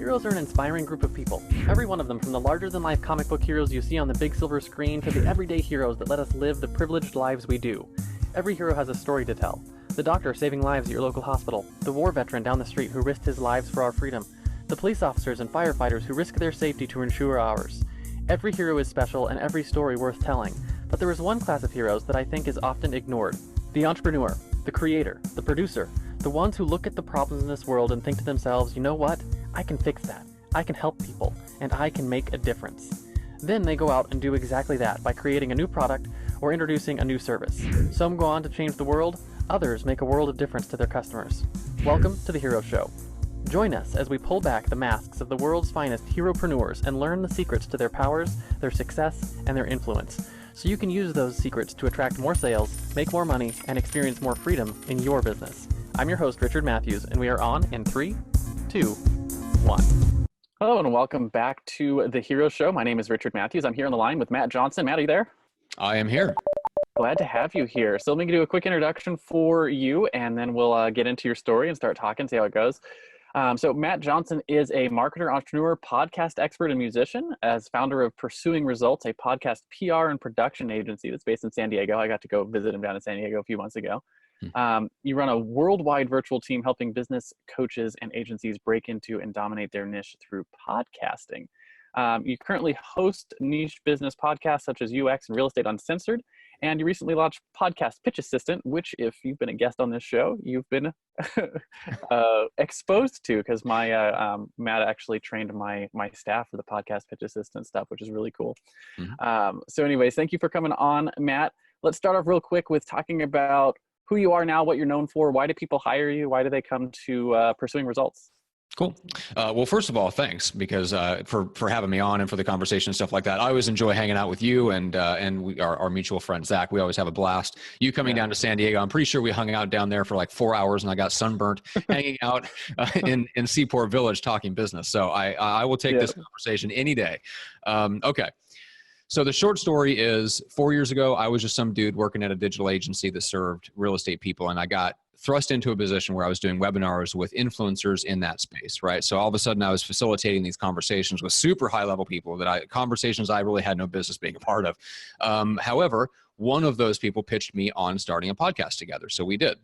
Heroes are an inspiring group of people. Every one of them, from the larger-than-life comic book heroes you see on the big silver screen to the everyday heroes that let us live the privileged lives we do. Every hero has a story to tell. The doctor saving lives at your local hospital, the war veteran down the street who risked his lives for our freedom, the police officers and firefighters who risk their safety to ensure ours. Every hero is special and every story worth telling, but there is one class of heroes that I think is often ignored. The entrepreneur, the creator, the producer, the ones who look at the problems in this world and think to themselves, you know what? I can fix that. I can help people, and I can make a difference. Then they go out and do exactly that by creating a new product or introducing a new service. Some go on to change the world, others make a world of difference to their customers. Welcome to The Hero Show. Join us as we pull back the masks of the world's finest heropreneurs and learn the secrets to their powers, their success, and their influence, so you can use those secrets to attract more sales, make more money, and experience more freedom in your business. I'm your host, Richard Matthews, and we are on in 3, 2, 1. Hello, and welcome back to The Hero Show. My name is Richard Matthews. I'm here on the line with Matt Johnson. Matt, are you there? I am here. Glad to have you here. So let me do a quick introduction for you, and then we'll get into your story and start talking, see how it goes. So Matt Johnson is a marketer, entrepreneur, podcast expert, and musician. As founder of Pursuing Results, a podcast PR and production agency that's based in San Diego. I got to go visit him down in San Diego a few months ago. You run a worldwide virtual team helping business coaches and agencies break into and dominate their niche through podcasting. You currently host niche business podcasts such as YouX and Real Estate Uncensored. And you recently launched Podcast Pitch Assistant, which, if you've been a guest on this show, you've been exposed to, because my Matt actually trained my staff for the Podcast Pitch Assistant stuff, which is really cool. So anyways, thank you for coming on, Matt. Let's start off real quick with talking about who you are now, what you're known for. Why do people hire you? Why do they come to Pursuing Results? Cool. Well, first of all, thanks because for having me on and for the conversation and stuff like that. I always enjoy hanging out with you and our mutual friend Zach. We always have a blast. You coming down to San Diego, I'm pretty sure we hung out down there for like 4 hours and I got sunburnt hanging out in Seaport Village talking business. So I will take this conversation any day. Okay. So the short story is 4 years ago, I was just some dude working at a digital agency that served real estate people. And I got thrust into a position where I was doing webinars with influencers in that space, right? So all of a sudden I was facilitating these conversations with super high level people conversations I really had no business being a part of. However, one of those people pitched me on starting a podcast together. So we did.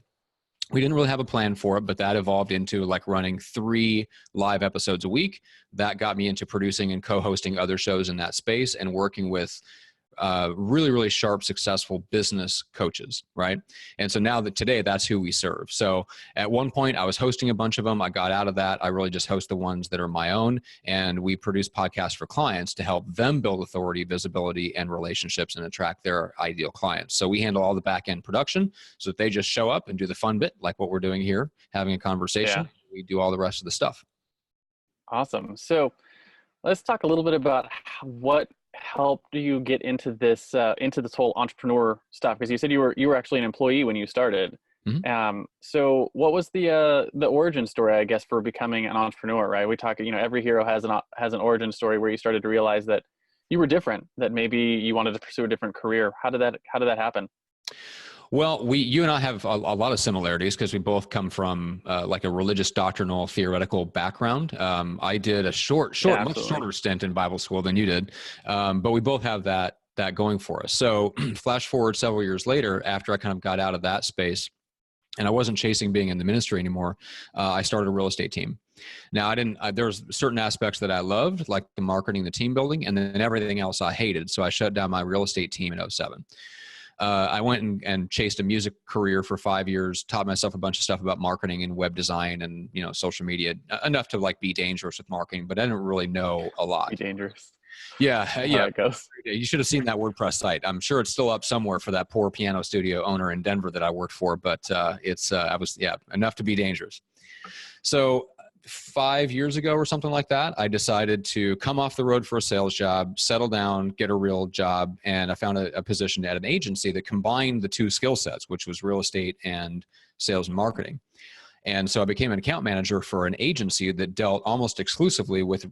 We didn't really have a plan for it, but that evolved into like running 3 live episodes a week. That got me into producing and co-hosting other shows in that space and working with really, really sharp, successful business coaches, right? And so now that today, that's who we serve. So at one point I was hosting a bunch of them. I got out of that. I really just host the ones that are my own. And we produce podcasts for clients to help them build authority, visibility, and relationships and attract their ideal clients. So we handle all the back end production so that they just show up and do the fun bit, like what we're doing here, having a conversation. Yeah. We do all the rest of the stuff. Awesome. So let's talk a little bit about what helped you get into this whole entrepreneur stuff, because you said you were actually an employee when you started. So what was the origin story, I guess, for becoming an entrepreneur, right? We talk, every hero has an origin story where you started to realize that you were different, that maybe you wanted to pursue a different career. How did that happen? Well, you and I have a lot of similarities because we both come from like a religious doctrinal theoretical background. I did a much shorter stint in Bible school than you did, but we both have that going for us. So flash forward several years later, after I kind of got out of that space and I wasn't chasing being in the ministry anymore, I started a real estate team. Now there's certain aspects that I loved, like the marketing, the team building, and then everything else I hated. So I shut down my real estate team in 2007. I went and chased a music career for 5 years, taught myself a bunch of stuff about marketing and web design and, social media, enough to like be dangerous with marketing, but I didn't really know a lot. Be dangerous. Yeah. It goes. You should have seen that WordPress site. I'm sure it's still up somewhere for that poor piano studio owner in Denver that I worked for, but enough to be dangerous. So 5 years ago or something like that, I decided to come off the road for a sales job, settle down, get a real job. And I found a position at an agency that combined the 2 skill sets, which was real estate and sales and marketing. And so I became an account manager for an agency that dealt almost exclusively with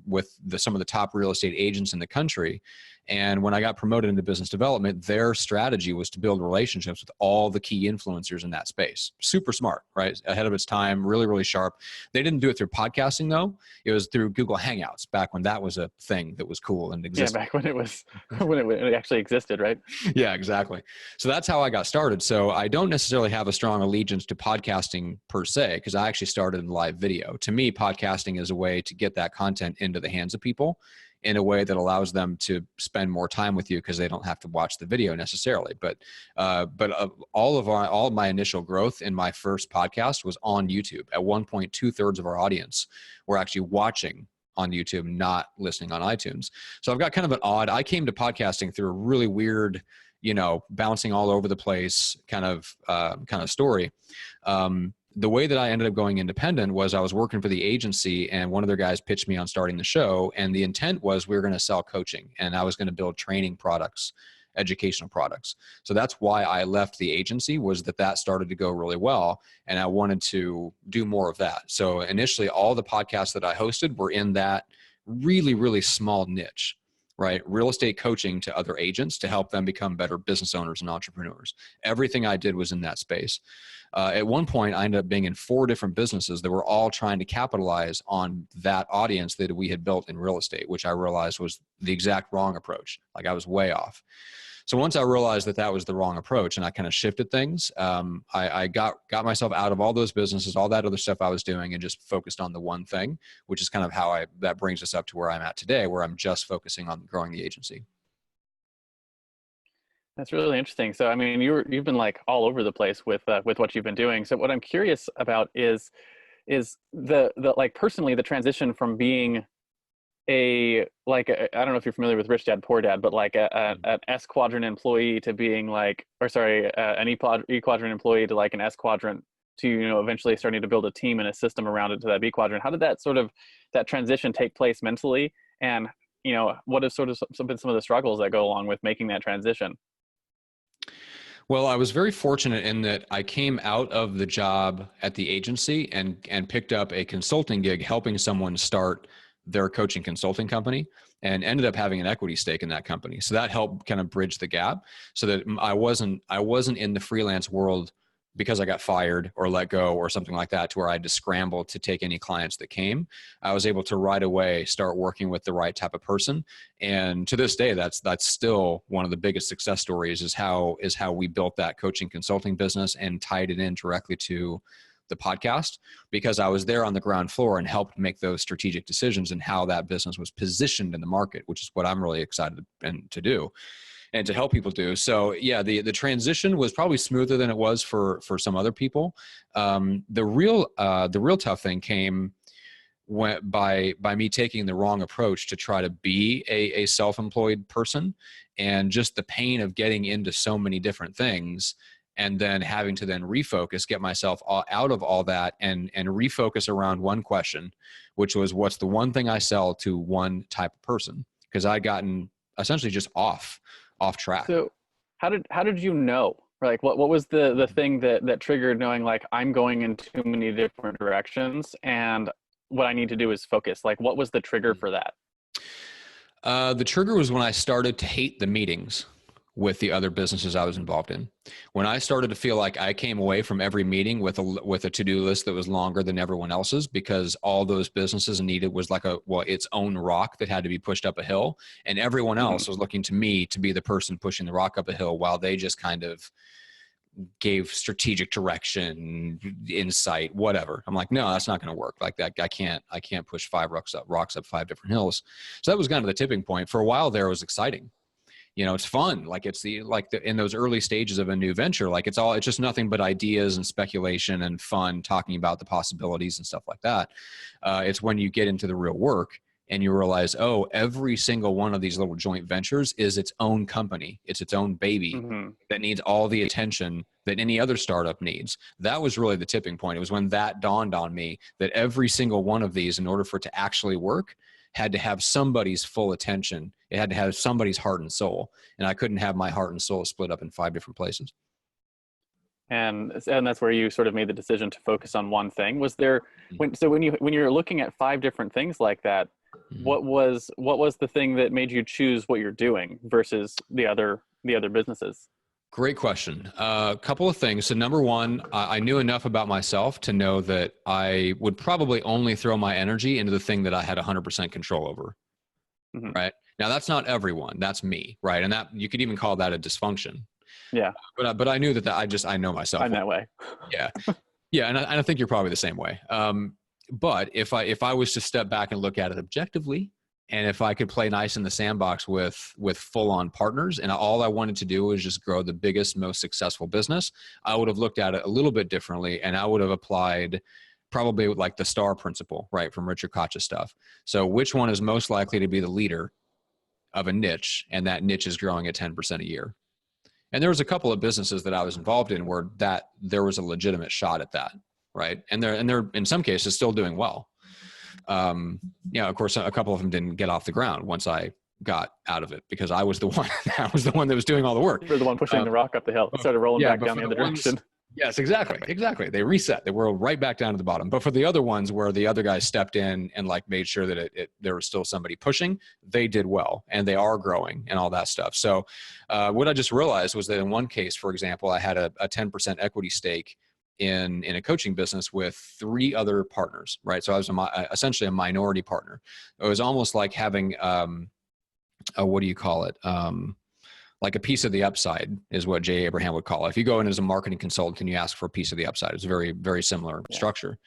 some of the top real estate agents in the country. And when I got promoted into business development, their strategy was to build relationships with all the key influencers in that space. Super smart, right? Ahead of its time, really, really sharp. They didn't do it through podcasting though. It was through Google Hangouts back when that was a thing that was cool and Yeah, existed. back when it was when it actually existed, right? Yeah, exactly. So that's how I got started. So I don't necessarily have a strong allegiance to podcasting per se, because I actually started in live video. To me, podcasting is a way to get that content into the hands of people in a way that allows them to spend more time with you because they don't have to watch the video necessarily. But all of my initial growth in my first podcast was on YouTube. At one point, 2/3 of our audience were actually watching on YouTube, not listening on iTunes. So I've got kind of an I came to podcasting through a really weird, bouncing all over the place kind of story. The way that I ended up going independent was I was working for the agency, and one of their guys pitched me on starting the show. And the intent was we were going to sell coaching, and I was going to build training products, educational products. So that's why I left the agency, was that started to go really well. And I wanted to do more of that. So initially, all the podcasts that I hosted were in that really, really small niche, right? Real estate coaching to other agents to help them become better business owners and entrepreneurs. Everything I did was in that space. At one point, I ended up being in 4 different businesses that were all trying to capitalize on that audience that we had built in real estate, which I realized was the exact wrong approach. Like, I was way off. So once I realized that was the wrong approach and I kind of shifted things, I got myself out of all those businesses, all that other stuff I was doing, and just focused on the one thing, which is kind of how that brings us up to where I'm at today, where I'm just focusing on growing the agency. That's really interesting. So, I mean, you've been like all over the place with what you've been doing. So, what I'm curious about is the like personally the transition from being I don't know if you're familiar with Rich Dad Poor Dad, but like an S quadrant employee to being an E quadrant employee to like an S quadrant to eventually starting to build a team and a system around it to that B quadrant. How did that transition take place mentally, and what have sort of been some of the struggles that go along with making that transition? Well, I was very fortunate in that I came out of the job at the agency and picked up a consulting gig helping someone start their coaching consulting company, and ended up having an equity stake in that company. So that helped kind of bridge the gap, so that I wasn't in the freelance world because I got fired or let go or something like that, to where I had to scramble to take any clients that came. I was able to right away start working with the right type of person. And to this day, that's still one of the biggest success stories, is how we built that coaching consulting business and tied it in directly to the podcast, because I was there on the ground floor and helped make those strategic decisions and how that business was positioned in the market, which is what I'm really excited to do and to help people do. So yeah, the transition was probably smoother than it was for some other people. The real tough thing came by me taking the wrong approach to try to be a self-employed person, and just the pain of getting into so many different things, and then having to then refocus, get myself out of all that, and refocus around one question, which was, what's the one thing I sell to one type of person? Because I'd gotten essentially just off track. So, how did you know? Like, what was the thing that triggered knowing, like, I'm going in too many different directions and what I need to do is focus? Like, what was the trigger for that? The trigger was when I started to hate the meetings with the other businesses I was involved in. When I started to feel like I came away from every meeting with a to-do list that was longer than everyone else's, because all those businesses needed was its own rock that had to be pushed up a hill, and everyone else was looking to me to be the person pushing the rock up a hill, while they just kind of gave strategic direction, insight, whatever. I'm like, no, that's not going to work like that. I can't push 5 rocks up 5 different hills. So that was kind of the tipping point. For a while there, it was exciting. It's fun. Like, in those early stages of a new venture, like it's just nothing but ideas and speculation and fun, talking about the possibilities and stuff like that. It's when you get into the real work and you realize, oh, every single one of these little joint ventures is its own company. It's its own baby that needs all the attention that any other startup needs. That was really the tipping point. It was when that dawned on me that every single one of these, in order for it to actually work, had to have somebody's full attention. It had to have somebody's heart and soul. And I couldn't have my heart and soul split up in 5 different places. And that's where you sort of made the decision to focus on one thing. Was there, when you're looking at 5 different things like that, what was the thing that made you choose what you're doing versus the other businesses? Great question. A couple of things. So number one, I knew enough about myself to know that I would probably only throw my energy into the thing that I had 100% control over. Mm-hmm. Right. Now that's not everyone. That's me. Right. And that you could even call that a dysfunction. Yeah. But I knew that I know myself. I'm that way. Yeah. Yeah. And I think you're probably the same way. But if I was to step back and look at it objectively, and if I could play nice in the sandbox with full on partners, and all I wanted to do was just grow the biggest, most successful business, I would have looked at it a little bit differently, and I would have applied probably like the STAR principle, right, from Richard Koch's stuff. So which one is most likely to be the leader of a niche, and that niche is growing at 10% a year? And there was a couple of businesses that I was involved in where that there was a legitimate shot at that, right? And they're in some cases still doing well. Of course, a couple of them didn't get off the ground once I got out of it because I was the one that was doing all the work. You were the one pushing the rock up the hill. It started rolling back down the other direction. Yes, exactly. They reset. They whirled right back down to the bottom. But for the other ones where the other guys stepped in and like made sure that there was still somebody pushing, they did well and they are growing and all that stuff. So what I just realized was that in one case, for example, I had a 10% equity stake in a coaching business with 3 other partners, right? So I was essentially a minority partner. It was almost like having what do you call it? Like a piece of the upside is what Jay Abraham would call it. If you go in as a marketing consultant and you ask for a piece of the upside, it's a very, very similar structure.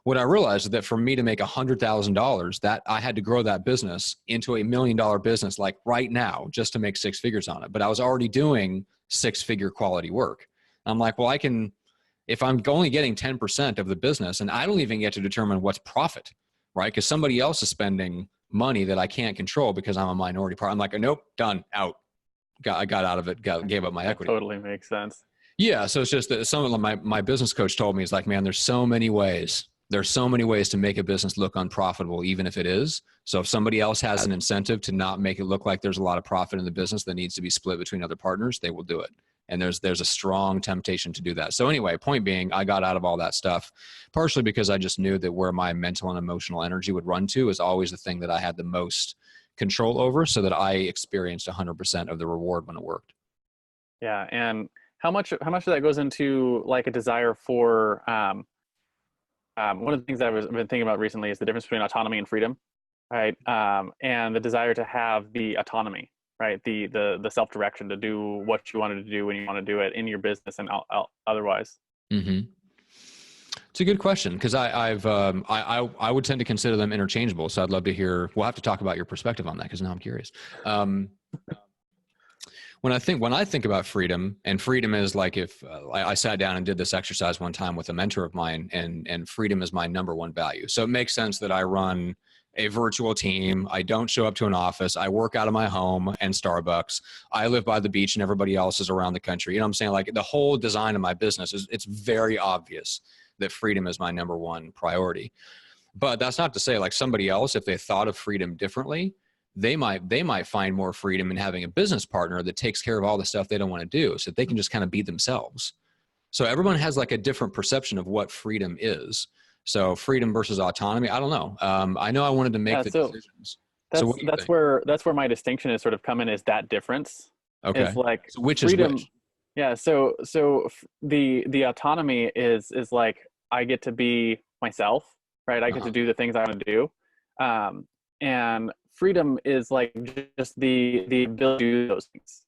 What I realized is that for me to make $100,000, that I had to grow that business into $1 million business like right now just to make 6 figures on it. But I was already doing 6-figure quality work. I'm like, well, if I'm only getting 10% of the business and I don't even get to determine what's profit, right? Because somebody else is spending money that I can't control because I'm a minority partner. I'm like, nope, done, out. I got out of it, gave up my equity. Totally makes sense. Yeah. So it's just that some of my business coach told me, he's like, man, there's so many ways to make a business look unprofitable, even if it is. So if somebody else has an incentive to not make it look like there's a lot of profit in the business that needs to be split between other partners, they will do it. And there's a strong temptation to do that. So anyway, point being, I got out of all that stuff, partially because I just knew that where my mental and emotional energy would run to is always the thing that I had the most control over, so that I experienced 100% of the reward when it worked. Yeah. And how much of that goes into like a desire for, one of the things that I've been thinking about recently is the difference between autonomy and freedom, right? And the desire to have the autonomy, right? The self-direction to do what you wanted to do when you want to do it in your business and otherwise. Mm-hmm. It's a good question because I would tend to consider them interchangeable. So I'd love to hear. We'll have to talk about your perspective on that because now I'm curious. When I think about freedom, and freedom is like if I sat down and did this exercise one time with a mentor of mine, and freedom is my number one value. So it makes sense that I run a virtual team. I don't show up to an office. I work out of my home and Starbucks. I live by the beach and everybody else is around the country. You know what I'm saying? Like the whole design of my business it's very obvious that freedom is my number one priority. But that's not to say like somebody else, if they thought of freedom differently, they might find more freedom in having a business partner that takes care of all the stuff they don't want to do so that they can just kind of be themselves. So everyone has like a different perception of what freedom is. So freedom versus autonomy, I don't know. I know I wanted to make decisions. That's where my distinction is sort of come in, is that difference. Okay. It's like so which freedom, is which? Yeah. So the autonomy is like, I get to be myself, right? I get to do the things I want to do. And freedom is like just the ability to do those things.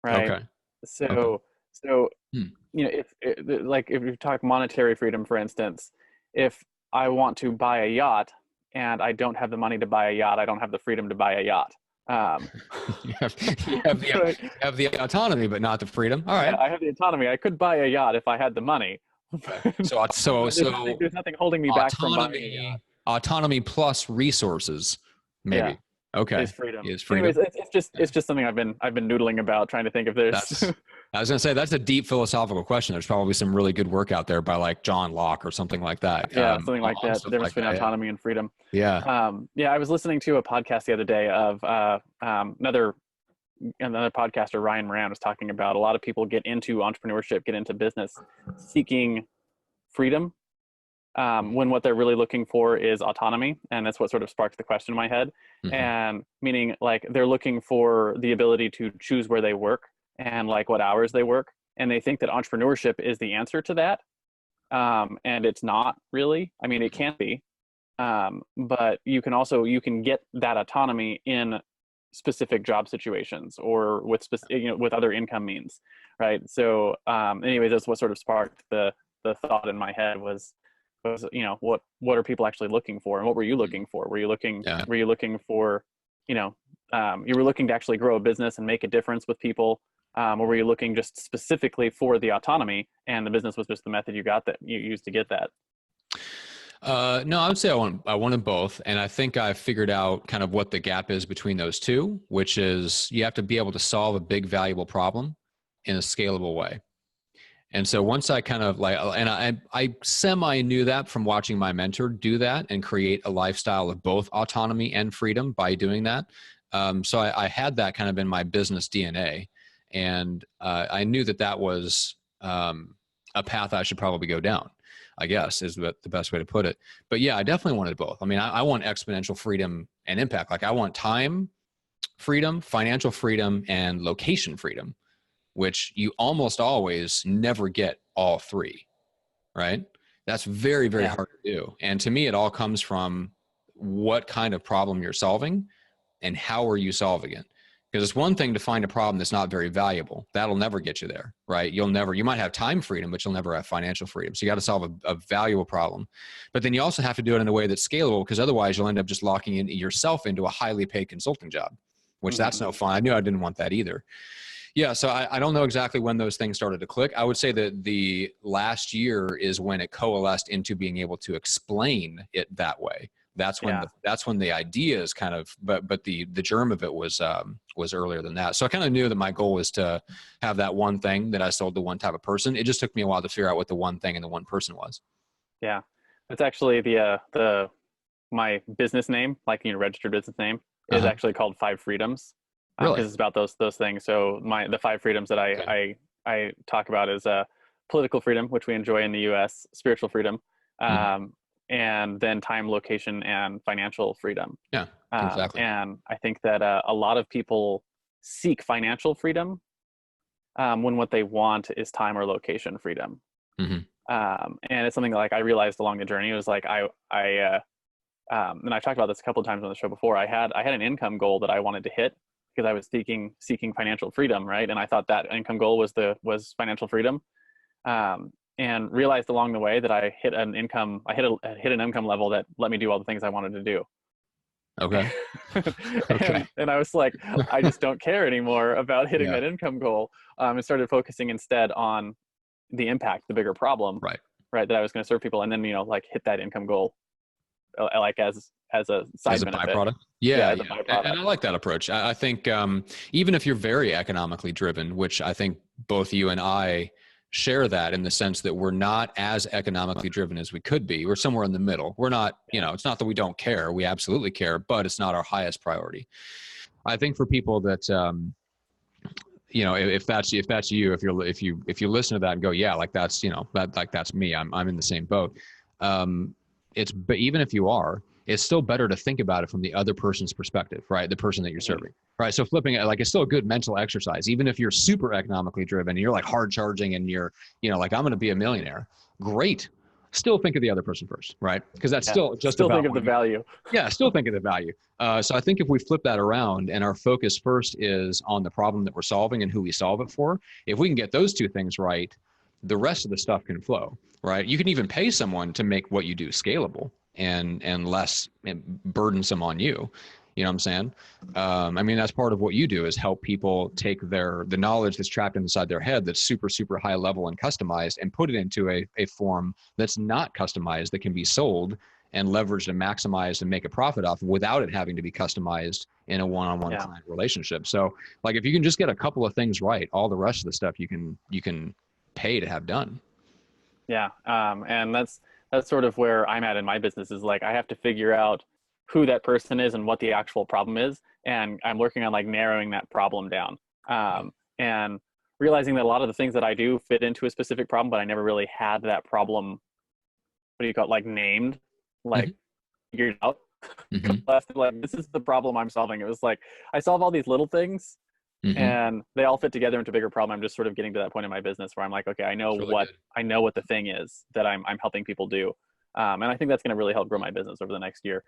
Right. Okay. So, if you talk monetary freedom, for instance, if I want to buy a yacht and I don't have the money to buy a yacht, I don't have the freedom to buy a yacht. You have the autonomy, but not the freedom. All right. Yeah, I have the autonomy. I could buy a yacht if I had the money. So there's nothing holding me back from buying a yacht. Autonomy plus resources, maybe. Yeah. Okay. Is freedom. Anyways, it's just something I've been noodling about, trying to think if there's. I was going to say that's a deep philosophical question. There's probably some really good work out there by like John Locke or something like that. Yeah, something like that. The difference between autonomy and freedom. Yeah. I was listening to a podcast the other day of another podcaster, Ryan Moran, was talking about a lot of people get into entrepreneurship, get into business, seeking freedom, when what they're really looking for is autonomy. And that's what sort of sparked the question in my head. Mm-hmm. And meaning like they're looking for the ability to choose where they work and like what hours they work. And they think that entrepreneurship is the answer to that. And it's not really. I mean, it can be. But you can get that autonomy in specific job situations or with with other income means, right? So anyways, that's what sort of sparked the thought in my head was what are people actually looking for, and what were you looking for? Were you looking for you were looking to actually grow a business and make a difference with people, or were you looking just specifically for the autonomy, and the business was just the method you used to get that? No, I would say I wanted both. And I think I figured out kind of what the gap is between those two, which is you have to be able to solve a big, valuable problem in a scalable way. And so once I kind of I semi knew that from watching my mentor do that and create a lifestyle of both autonomy and freedom by doing that. So I had that kind of in my business DNA. And I knew that was a path I should probably go down, I guess, is the best way to put it. But yeah, I definitely wanted both. I mean, I want exponential freedom and impact. Like I want time freedom, financial freedom, and location freedom, which you almost always never get all three, right? That's very, very hard to do. And to me, it all comes from what kind of problem you're solving and how are you solving it? Because it's one thing to find a problem that's not very valuable. That'll never get you there, right? You might have time freedom, but you'll never have financial freedom. So you got to solve a valuable problem. But then you also have to do it in a way that's scalable, because otherwise you'll end up just locking yourself into a highly paid consulting job, which that's no fun. I knew I didn't want that either. Yeah, so I don't know exactly when those things started to click. I would say that the last year is when it coalesced into being able to explain it that way. That's when the ideas kind of, but the germ of it was earlier than that. So I kind of knew that my goal was to have that one thing that I sold to one type of person. It just took me a while to figure out what the one thing and the one person was. Yeah, it's actually my business name, like registered business name, is actually called 5 Freedoms. Really? Because it's about those things. So the 5 freedoms that I talk about is political freedom, which we enjoy in the U.S., spiritual freedom, and then time, location, and financial freedom. Yeah, exactly. And I think that a lot of people seek financial freedom when what they want is time or location freedom. And it's something like I realized along the journey. It was like and I've talked about this a couple of times on the show before. I had an income goal that I wanted to hit, because I was seeking financial freedom, right? And I thought that income goal was financial freedom, and realized along the way that I hit an income level that let me do all the things I wanted to do. Okay. And I was like, I just don't care anymore about hitting that income goal. And started focusing instead on the impact, the bigger problem, right? That I was going to serve people, and then hit that income goal, like as a side benefit. Byproduct. Yeah. As a byproduct. And I like that approach. I think even if you're very economically driven, which I think both you and I share that in the sense that we're not as economically driven as we could be. We're somewhere in the middle. We're not, it's not that we don't care. We absolutely care, but it's not our highest priority. I think for people that, if that's you, if you listen to that and go, yeah, like that's, that's me. I'm in the same boat. But even if you are, it's still better to think about it from the other person's perspective, right? The person that you're serving, right? So flipping it, like, it's still a good mental exercise. Even if you're super economically driven and you're like hard charging and you're, like, I'm going to be a millionaire. Great. Still think of the other person first, right? Because that's still think of the value. Yeah. Still think of the value. So I think if we flip that around and our focus first is on the problem that we're solving and who we solve it for, if we can get those two things right, the rest of the stuff can flow, right? You can even pay someone to make what you do scalable and less burdensome on you. You know what I'm saying? I mean, that's part of what you do, is help people take the knowledge that's trapped inside their head that's super, super high level and customized, and put it into a form that's not customized, that can be sold and leveraged and maximized and make a profit off without it having to be customized in a one-on-one client relationship. So like, if you can just get a couple of things right, all the rest of the stuff you can pay to have done. Yeah. And that's sort of where I'm at in my business, is like, I have to figure out who that person is and what the actual problem is. And I'm working on like narrowing that problem down, and realizing that a lot of the things that I do fit into a specific problem, but I never really had that problem what do you call it, like named, like figured out. Mm-hmm. Like, this is the problem I'm solving. It was like I solve all these little things Mm-hmm. and they all fit together into a bigger problem. I'm just sort of getting to that point in my business where I'm like, okay, It's really good. I know what the thing is that I'm helping people do. And I think that's going to really help grow my business over the next year.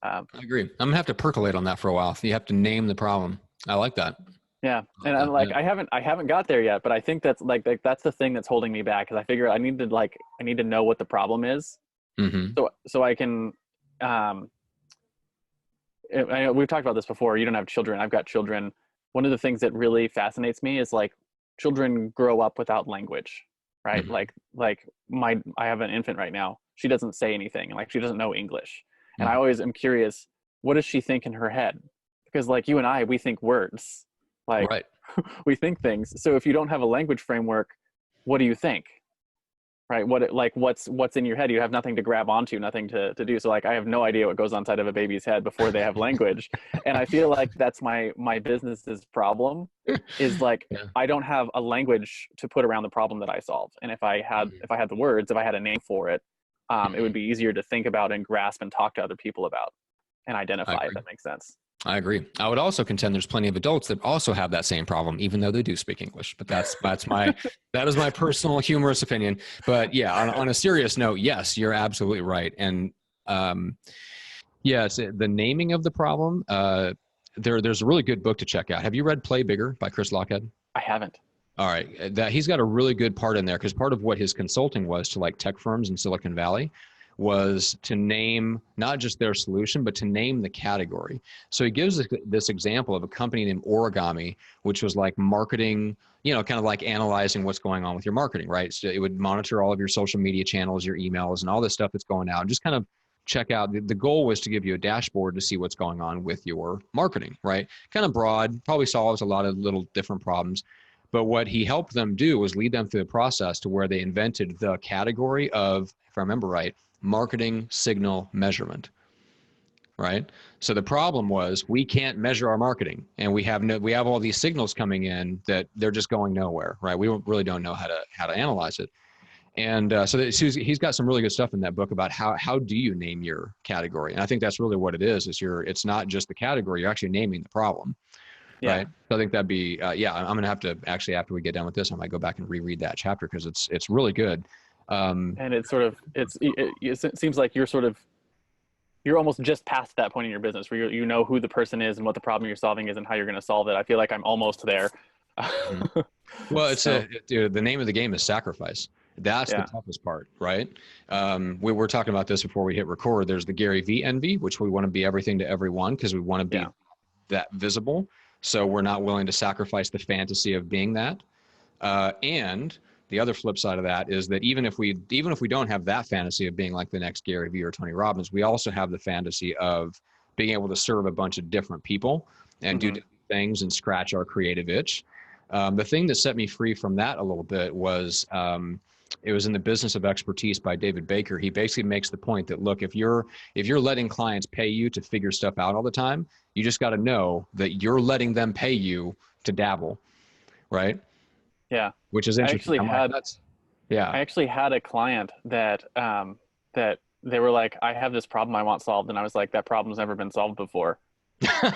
I agree. I'm gonna have to percolate on that for a while. You have to name the problem. I like that. Yeah. I like And I'm that. like, Yeah. I haven't got there yet, but I think that's like that's the thing that's holding me back. Cause I figure I need to know what the problem is. Mm-hmm. So I can, um, I know we've talked about this before. You don't have children. I've got children. One of the things that really fascinates me is like children grow up without language, right? Mm-hmm. I have an infant right now. She doesn't say anything. Like she doesn't know English. And I Mm-hmm. always am curious, what does she think in her head? Because like you and I, we think words, like Right. we think things. So if you don't have a language framework, what do you think? Right, what's in your head, you have nothing to grab onto, nothing to do. So like I have no idea what goes on inside of a baby's head before they have language. And I feel like that's my business's problem, is like Yeah. I don't have a language to put around the problem that I solve. And Mm-hmm. if I had the words, if I had a name for it, it Mm-hmm. would be easier to think about and grasp and talk to other people about and I identify, if agree. that makes sense. I agree. I would also contend there's plenty of adults that also have that same problem, even though they do speak English. But that is my personal humorous opinion. But yeah, on a serious note, yes, you're absolutely right. And yes, the naming of the problem. There's a really good book to check out. Have you read Play Bigger by Chris Lockhead? I haven't. All right, that he's got a really good part in there because part of what his consulting was to like tech firms in Silicon Valley was to name not just their solution, but to name the category. So he gives this example of a company named Origami, which was like marketing, kind of like analyzing what's going on with your marketing, right? So it would monitor all of your social media channels, your emails, and all this stuff that's going out, and just kind of check out. The goal was to give you a dashboard to see what's going on with your marketing, right? Kind of broad, probably solves a lot of little different problems. But what he helped them do was lead them through the process to where they invented the category of, if I remember right, marketing signal measurement, right? So the problem was we can't measure our marketing, and we have all these signals coming in that they're just going nowhere, right? We really don't know how to analyze it. And so he's got some really good stuff in that book about how do you name your category, and I think that's really what it is. It's not just the category; you're actually naming the problem. Yeah. Right. So I think that'd be, I'm going to have to actually, after we get done with this, I might go back and reread that chapter because it's really good. And it's sort of it seems like you're almost just past that point in your business where you know who the person is and what the problem you're solving is and how you're going to solve it. I feel like I'm almost there. Mhm. Well, So the name of the game is sacrifice. That's the yeah. toughest part, right? We were talking about this before we hit record. There's the Gary V envy, which we want to be everything to everyone because we want to be Yeah. that visible. So we're not willing to sacrifice the fantasy of being that. And the other flip side of that is that even if we don't have that fantasy of being like the next Gary Vee or Tony Robbins, we also have the fantasy of being able to serve a bunch of different people and do Hmm. different things and scratch our creative itch. The thing that set me free from that a little bit was it was in The Business of Expertise by David Baker. He basically makes the point that, look, if you're letting clients pay you to figure stuff out all the time, you just got to know that you're letting them pay you to dabble, right? Yeah. Which is I interesting. actually I'm like, had yeah. I actually had a client that they were like, I have this problem I want solved, and I was like, that problem's never been solved before.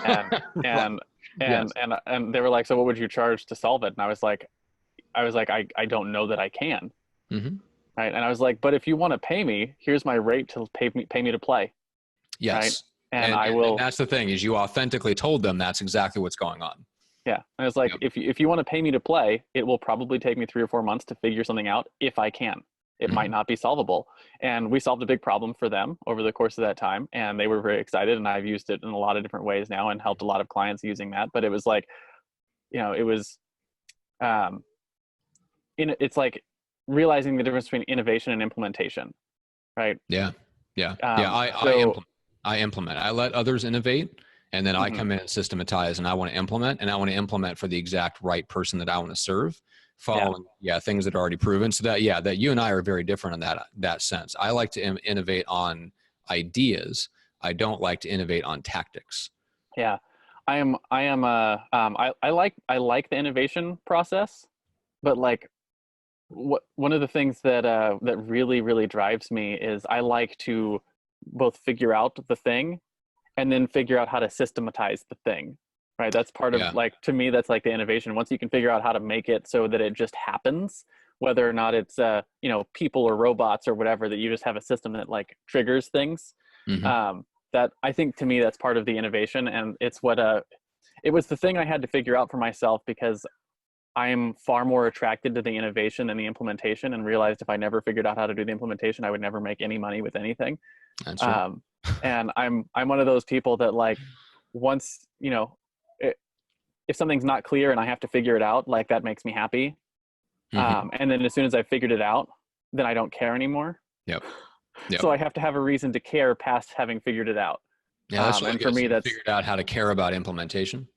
And Right. and Yes. and they were like, so what would you charge to solve it? And I was like, I don't know that I can. Hmm. Right. And I was like, but if you want to pay me, here's my rate to pay me to play. Right. Yes. And And that's the thing is you authentically told them that's exactly what's going on. yeah. And I was like, Yep. if you want to pay me to play, it will probably take me 3 or 4 months to figure something out if I can. It might Hmm. not be solvable. And we solved a big problem for them over the course of that time. And they were very excited. And I've used it in a lot of different ways now and helped a lot of clients using that. But it was like, it was, um, it's like realizing the difference between innovation and implementation. Right. Yeah. Yeah. Yeah. So, I implement. I let others innovate, and then I mhm, come in and systematize, and I want to implement, and I want to implement for the exact right person that I want to serve, yeah. following things that are already proven. So that you and I are very different in that sense. I like to innovate on ideas. I don't like to innovate on tactics. Yeah. I am I like the innovation process, but like one of the things that that really really drives me is I like to both figure out the thing and then figure out how to systematize the thing, right? That's part of, Yeah. like, to me, that's like the innovation. Once you can figure out how to make it so that it just happens, whether or not it's people or robots or whatever, that you just have a system that like triggers things. Hmm. That, I think, to me, that's part of the innovation, and it's what it was the thing I had to figure out for myself, because I am far more attracted to the innovation than the implementation, and realized if I never figured out how to do the implementation, I would never make any money with anything. That's right. um, and I'm one of those people that, like, once it, if something's not clear and I have to figure it out, like, that makes me happy. Hmm. And then as soon as I figured it out, then I don't care anymore. Yep. Yep. So I have to have a reason to care past having figured it out. Yeah, that's really And for good. So me, you that's, figured out how to care about implementation.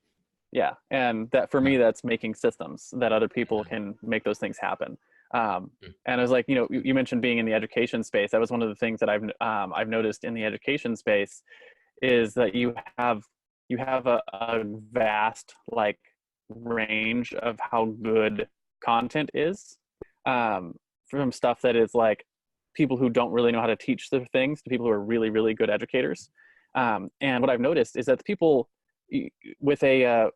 yeah, and that, for Yeah. me, that's making systems that other people can make those things happen. And I was like, you mentioned being in the education space. That was one of the things that I've noticed in the education space, is that you have a vast, like, range of how good content is, from stuff that is like people who don't really know how to teach their things to people who are really really good educators. And what I've noticed is that the people with a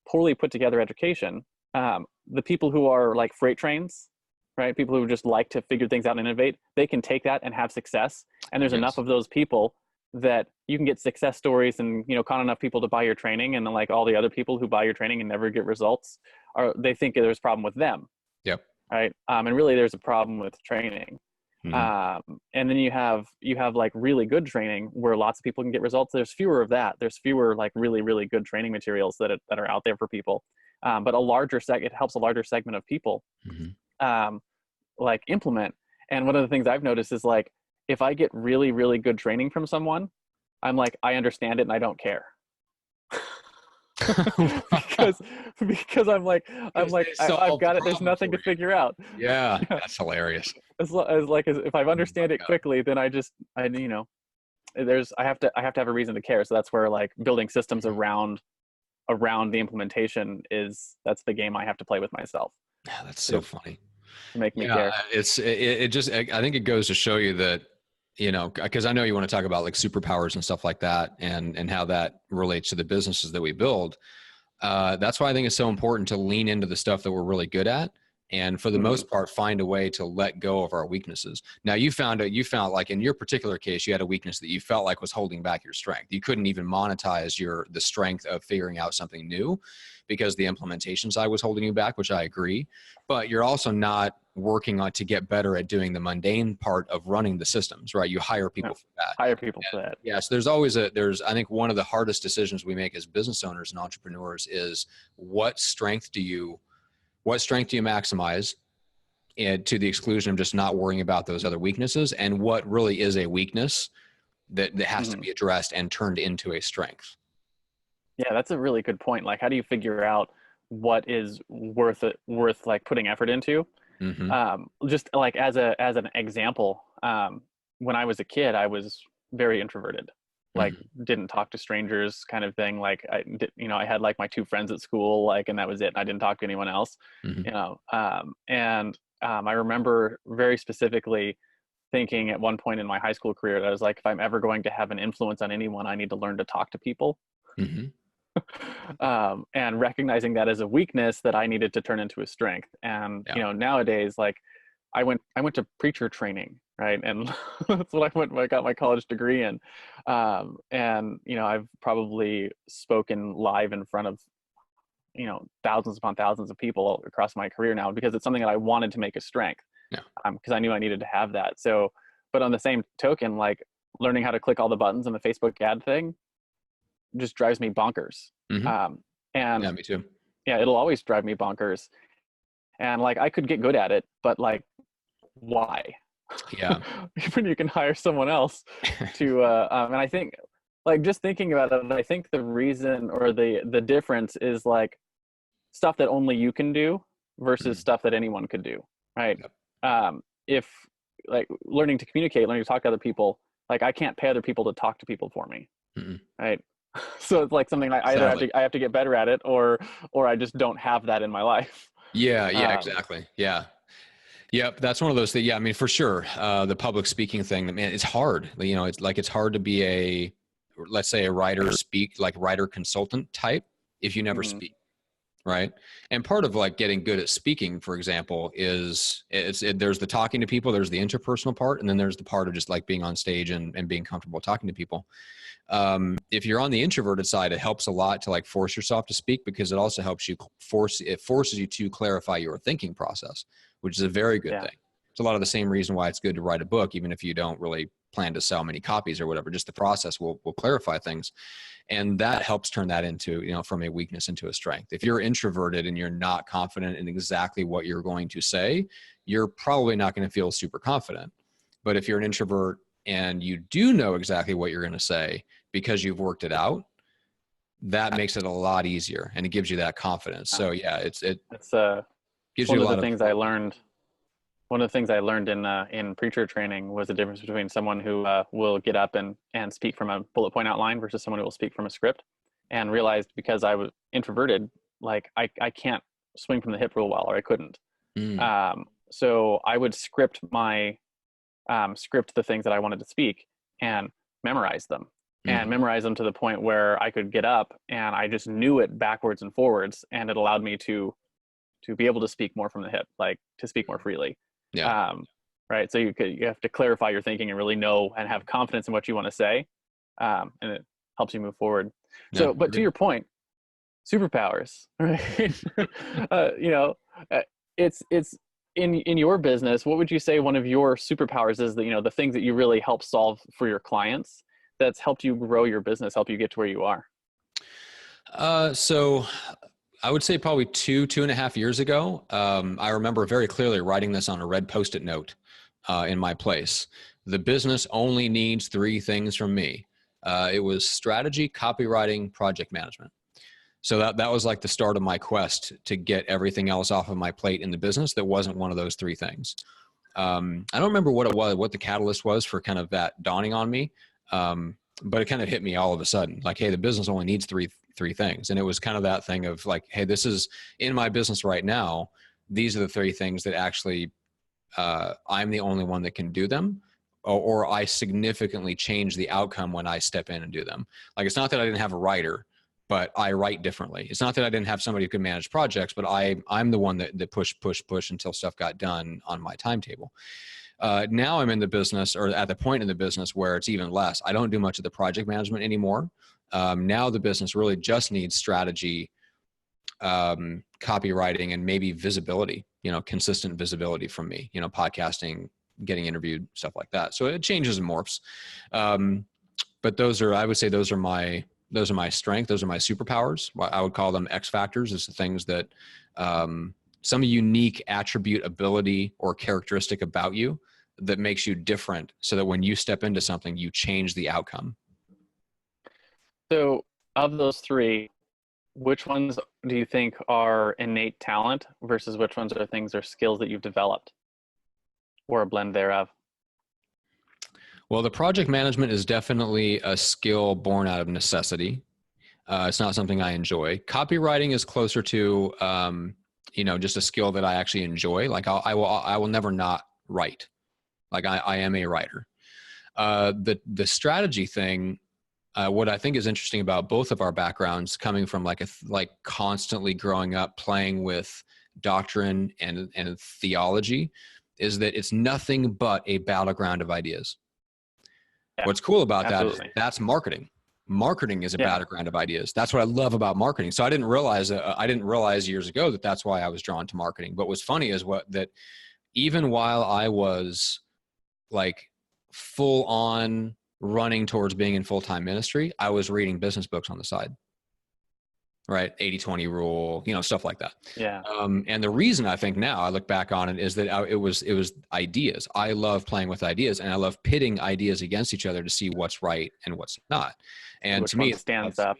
poorly put together education, the people who are like freight trains, right? People who just like to figure things out and innovate, they can take that and have success. And there's enough Yes. of those people that you can get success stories, and con enough people to buy your training, and then, like, all the other people who buy your training and never get results, they think there's a problem with them, Yep. right? And really there's a problem with training. Hmm. And then you have like really good training where lots of people can get results. There's fewer of that. There's fewer, like, really really good training materials that are out there for people. But it helps a larger segment of people, Hmm. um, like, implement. And one of the things I've noticed is, like, if I get really really good training from someone, I'm like, I understand it and I don't care. because because I'm Because like, they I've solved the got it. There's problem nothing for to you. figure out. Yeah, Yeah. that's hilarious. As if I Oh my understand it God. quickly, then I have to have a reason to care. So that's where, like, building systems Mhm. around the implementation that's the game I have to play with myself Yeah, that's to, so funny. to make me Yeah, care. it just I think it goes to show you that because I know you want to talk about like superpowers and stuff like that, and how that relates to the businesses that we build. That's why I think it's so important to lean into the stuff that we're really good at, and for the Hmm. most part, find a way to let go of our weaknesses. Now, you found like in your particular case, you had a weakness that you felt like was holding back your strength. You couldn't even monetize the strength of figuring out something new because the implementation side was holding you back, which I agree. But you're also not working on to get better at doing the mundane part of running the systems, right? You hire No, people for that. hire people for And that. yes, I think one of the hardest decisions we make as business owners and entrepreneurs is what strength do you maximize, and to the exclusion of just not worrying about those other weaknesses, and what really is a weakness that has to Hmm. be addressed and turned into a strength. Yeah, that's a really good point. Like, how do you figure out what is worth like putting effort into? Hmm. Just like as an example, when I was a kid, I was very introverted. Like, Hmm. didn't talk to strangers, kind of thing. Like, I had like my two friends at school, like, and that was it. And I didn't talk to anyone else. Hmm. And I remember very specifically thinking at one point in my high school career that I was like, if I'm ever going to have an influence on anyone, I need to learn to talk to people. Hmm. And recognizing that as a weakness that I needed to turn into a strength. And Yeah. nowadays, like, I went to preacher training, right? And that's what I went when I got my college degree in. And I've probably spoken live in front of thousands upon thousands of people across my career now, because it's something that I wanted to make a strength, Yeah. because I knew I needed to have that. So, but on the same token, like, learning how to click all the buttons in the Facebook ad thing just drives me bonkers. Hmm. Um, Yeah, and me too. yeah, it'll always drive me bonkers. And, like, I could get good at it, but, like, why? Yeah. When you can hire someone else to, and I think, like, just thinking about it, I think the reason, or the difference is, like, stuff that only you can do versus Mhm. stuff that anyone could do, right? Yep. If, like, learning to communicate, learning to talk to other people, like, I can't pay other people to talk to people for me, Mhm. right? So it's like something I either have Sadly. to I have to get better at it, or I just don't have that in my life. Yeah, yeah, Um, exactly. Yeah. Yep, that's one of those things. Yeah, I mean, for sure, the public speaking thing, man, it's hard. You know, it's hard to be let's say a writer consultant type if you never Hmm. speak, right? And part of like getting good at speaking, for example, is there's the talking to people, there's the interpersonal part, and then there's the part of just like being on stage and being comfortable talking to people. If you're on the introverted side, it helps a lot to like force yourself to speak, because it also helps you forces you to clarify your thinking process, which is a very good Yeah. thing. It's a lot of the same reason why it's good to write a book, even if you don't really plan to sell many copies or whatever. Just the process will clarify things, and that helps turn that into, you know, from a weakness into a strength. If you're introverted and you're not confident in exactly what you're going to say, you're probably not going to feel super confident. But if you're an introvert and you do know exactly what you're going to say because you've worked it out, that makes it a lot easier, and it gives you that confidence. So yeah, it It's gives one you a of the lot of. things I learned. One of the things I learned in preacher training was the difference between someone who will get up and speak from a bullet point outline versus someone who will speak from a script, and realized because I was introverted, like I can't swing from the hip real well, or I couldn't. Mm, So I would script the things that I wanted to speak and memorize them, and mm, memorize them to the point where I could get up and I just knew it backwards and forwards, and it allowed me to be able to speak more from the hip, like to speak more freely. yeah. Um, right. So you have to clarify your thinking and really know and have confidence in what you want to say. And it helps you move forward. Yeah. So, but to your point, superpowers, right? You know, it's in your business. What would you say one of your superpowers is, that, you know, the things that you really help solve for your clients that's helped you grow your business, help you get to where you are? So I would say probably 2.5 years ago, I remember very clearly writing this on a red Post-it note in my place. The business only needs 3 things from me. It was strategy, copywriting, project management. So that was like the start of my quest to get everything else off of my plate in the business that wasn't one of those 3 things. I don't remember what it was, what the catalyst was for kind of that dawning on me. But it kind of hit me all of a sudden, like, hey, the business only needs three things. And it was kind of that thing of like, hey, this is in my business right now. These are the 3 things that actually I'm the only one that can do them, or I significantly change the outcome when I step in and do them. Like, it's not that I didn't have a writer, but I write differently. It's not that I didn't have somebody who could manage projects, but I'm the one that push until stuff got done on my timetable. Now I'm in the business, or at the point in the business where it's even less. I don't do much of the project management anymore. Now the business really just needs strategy, copywriting, and maybe visibility, you know, consistent visibility from me, you know, podcasting, getting interviewed, stuff like that. So it changes and morphs. But I would say those are my strengths. Those are my superpowers. I would call them X factors. Is the things that, some unique attribute, ability, or characteristic about you that makes you different, so that when you step into something, you change the outcome. So, of those 3, which ones do you think are innate talent versus which ones are things or skills that you've developed, or a blend thereof? Well, the project management is definitely a skill born out of necessity. It's not something I enjoy. Copywriting is closer to, you know, just a skill that I actually enjoy. Like I will never not write. Like I am a writer. The strategy thing, what I think is interesting about both of our backgrounds, coming from like constantly growing up playing with doctrine and theology, is that it's nothing but a battleground of ideas. Yeah, What's cool about that is absolutely. that's marketing. Marketing is a Yeah. battleground of ideas. That's what I love about marketing. So I didn't realize years ago that that's why I was drawn to marketing. But what's funny is that even while I was like full on running towards being in full-time ministry, I was reading business books on the side, right? 80-20 rule, you know, stuff like that. Yeah. And the reason I think now I look back on it is that it was ideas. I love playing with ideas, and I love pitting ideas against each other to see what's right and what's not. And Which to one me, stands up?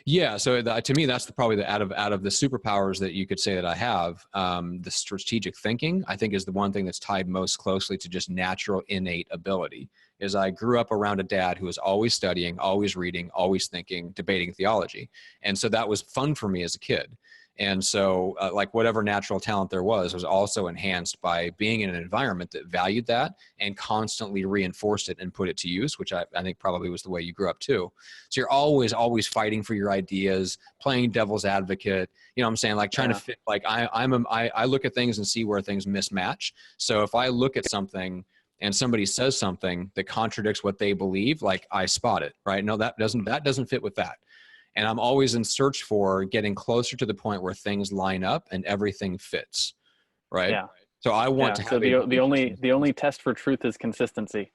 yeah. So to me, that's probably out of the superpowers that you could say that I have. The strategic thinking, I think, is the one thing that's tied most closely to just natural innate ability. Is I grew up around a dad who was always studying, always reading, always thinking, debating theology. And so that was fun for me as a kid. And so like whatever natural talent there was also enhanced by being in an environment that valued that and constantly reinforced it and put it to use, which I think probably was the way you grew up too. So you're always fighting for your ideas, playing devil's advocate, you know what I'm saying? Like trying to fit, like I look at things and see where things mismatch. So if I look at something and somebody says something that contradicts what they believe, like I spot it, right? No, that doesn't fit with that. And I'm always in search for getting closer to the point where things line up and everything fits, right? Yeah. So I want to have so the only test for truth is consistency.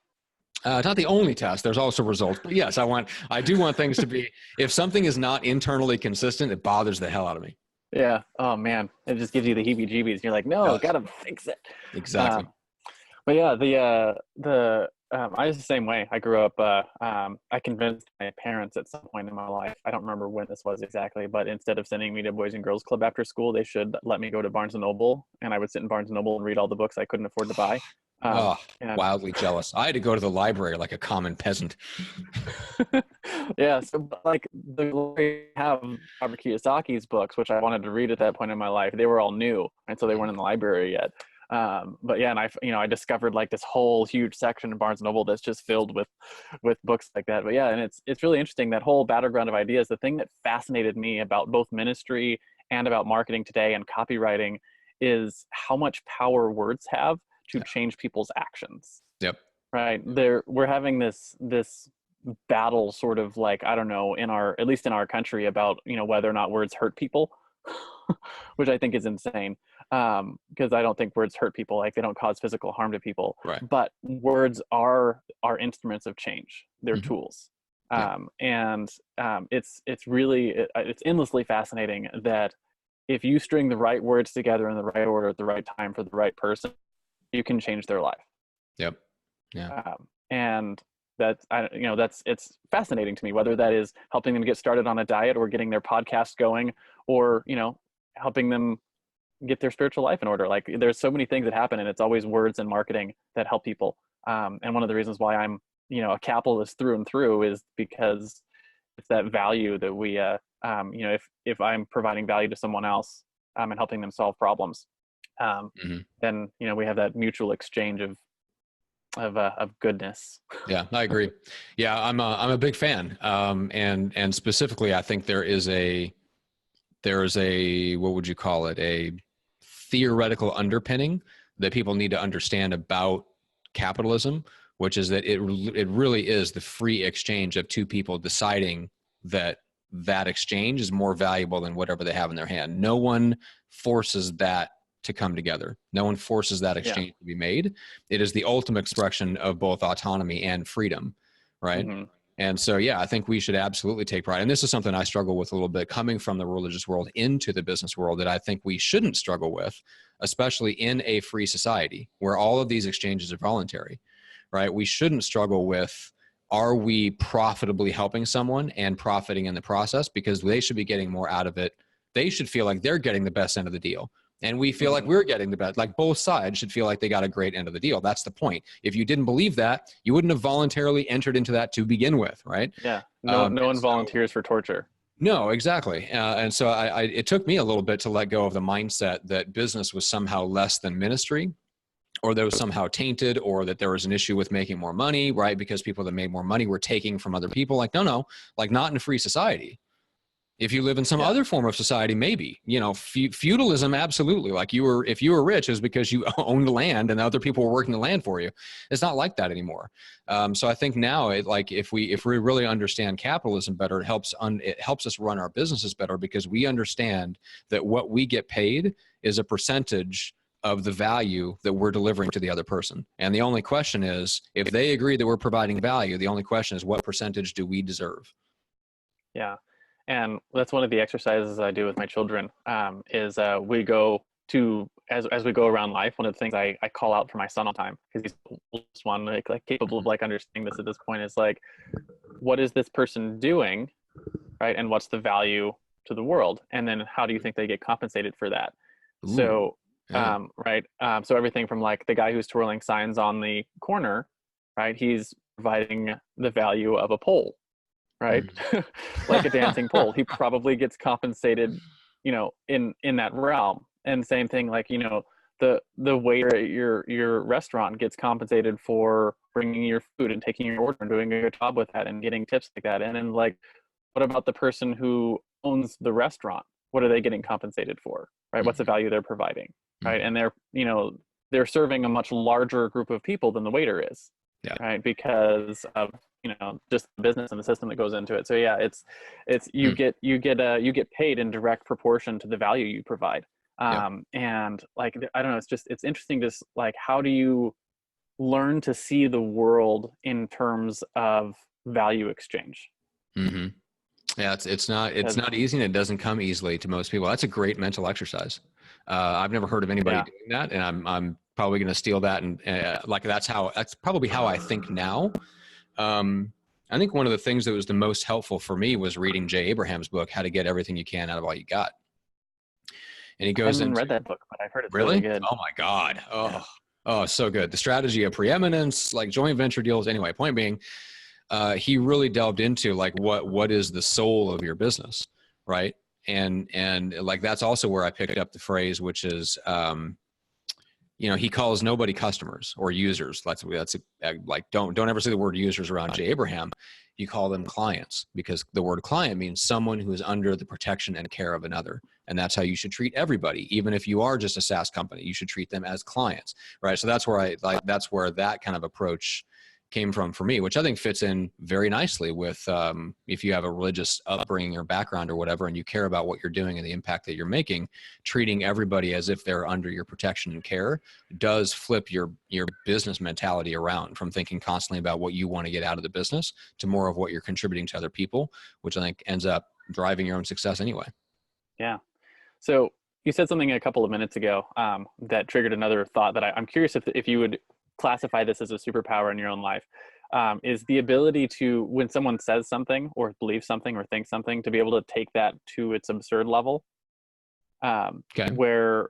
not the only test. There's also results, but yes, I do want things to be. If something is not internally consistent, it bothers the hell out of me. Yeah. Oh man, it just gives you the heebie-jeebies. You're like, no, gotta fix it. Exactly. But yeah, I was the same way. I grew up, I convinced my parents at some point in my life, I don't remember when this was exactly, but instead of sending me to Boys and Girls Club after school, they should let me go to Barnes & Noble, and I would sit in Barnes & Noble and read all the books I couldn't afford to buy. Wildly jealous. I had to go to the library like a common peasant. Yeah, so like I have Robert Kiyosaki's books, which I wanted to read at that point in my life. They were all new, and so they weren't in the library yet. But yeah, and I discovered like this whole huge section in Barnes Noble that's just filled with books like that. But yeah, and it's really interesting, that whole battleground of ideas. The thing that fascinated me about both ministry and about marketing today and copywriting is how much power words have to change people's actions. Yep. Right. We're having this battle, sort of like, I don't know, at least in our country, about whether or not words hurt people, which I think is insane. Because I don't think words hurt people. Like, they don't cause physical harm to people. Right. But words are instruments of change. They're tools. It's really endlessly fascinating that if you string the right words together in the right order at the right time for the right person, you can change their life. Yep. Yeah. And it's fascinating to me, whether that is helping them get started on a diet, or getting their podcast going, or helping them get their spiritual life in order. Like, there's so many things that happen, and it's always words and marketing that help people. And one of the reasons why I'm a capitalist through and through is because it's that value that we if I'm providing value to someone else and helping them solve problems, then we have that mutual exchange of goodness. Yeah, I agree. Yeah, I'm a big fan. And specifically, I think there is a what would you call it? A theoretical underpinning that people need to understand about capitalism, which is that it really is the free exchange of two people deciding that exchange is more valuable than whatever they have in their hand. No one forces that to come together. No one forces that exchange to be made. It is the ultimate expression of both autonomy and freedom, right? Mm-hmm. And so, yeah, I think we should absolutely take pride. And this is something I struggle with a little bit, coming from the religious world into the business world, that I think we shouldn't struggle with, especially in a free society where all of these exchanges are voluntary, right? We shouldn't struggle with, are we profitably helping someone and profiting in the process? Because they should be getting more out of it. They should feel like they're getting the best end of the deal. And we feel like we're getting the best. Like, both sides should feel like they got a great end of the deal. That's the point. If you didn't believe that, you wouldn't have voluntarily entered into that to begin with, right? Yeah. No one volunteers for torture. No, exactly. And so it took me a little bit to let go of the mindset that business was somehow less than ministry, or that was somehow tainted, or that there was an issue with making more money, right? Because people that made more money were taking from other people. Like, no, like, not in a free society. If you live in some other form of society, maybe, feudalism, absolutely. Like, if you were rich, it was because you owned the land and other people were working the land for you. It's not like that anymore. So I think now, if we really understand capitalism better, it helps us run our businesses better, because we understand that what we get paid is a percentage of the value that we're delivering to the other person. And the only question is, if they agree that we're providing value, the only question is, what percentage do we deserve? Yeah. And that's one of the exercises I do with my children, is we go to, as we go around life, one of the things I call out for my son all the time, because he's the oldest one, like capable of understanding this at this point, is like, what is this person doing, right? And what's the value to the world? And then how do you think they get compensated for that? Ooh, so, right. So everything from like the guy who's twirling signs on the corner, right? He's providing the value of a pole. Right? Like a dancing pole. He probably gets compensated in that realm. And same thing, like, the waiter at your restaurant gets compensated for bringing your food and taking your order and doing a good job with that and getting tips like that. And then, like, what about the person who owns the restaurant? What are they getting compensated for, right? What's the value they're providing, right? And they're serving a much larger group of people than the waiter is, right? Because of just the business and the system that goes into it. So yeah, it's you get paid in direct proportion to the value you provide. And like, I don't know, it's interesting, just like, how do you learn to see the world in terms of value exchange? Mm-hmm. Yeah, it's not easy, and it doesn't come easily to most people. That's a great mental exercise. I've never heard of anybody doing that, and I'm probably going to steal that. And like, that's probably how I think now. I think one of the things that was the most helpful for me was reading Jay Abraham's book, How to Get Everything You Can Out of All You Got. And he goes I haven't read that book, but I've heard it's really good. Oh my God. Oh, so good. The Strategy of Preeminence, like joint venture deals. Anyway, point being, he really delved into like what is the soul of your business, right? And like, that's also where I picked up the phrase, which is, he calls nobody customers or users. That's like, don't ever say the word users around Jay Abraham. You call them clients, because the word client means someone who is under the protection and care of another. And that's how you should treat everybody. Even if you are just a SaaS company, you should treat them as clients, right? So that's where that's where that kind of approach came from for me, which I think fits in very nicely with if you have a religious upbringing or background or whatever, and you care about what you're doing and the impact that you're making, treating everybody as if they're under your protection and care does flip your business mentality around from thinking constantly about what you want to get out of the business to more of what you're contributing to other people, which I think ends up driving your own success anyway. Yeah. So you said something a couple of minutes ago that triggered another thought that I'm curious if you would classify this as a superpower in your own life, is the ability to, when someone says something or believes something or thinks something, to be able to take that to its absurd level. Where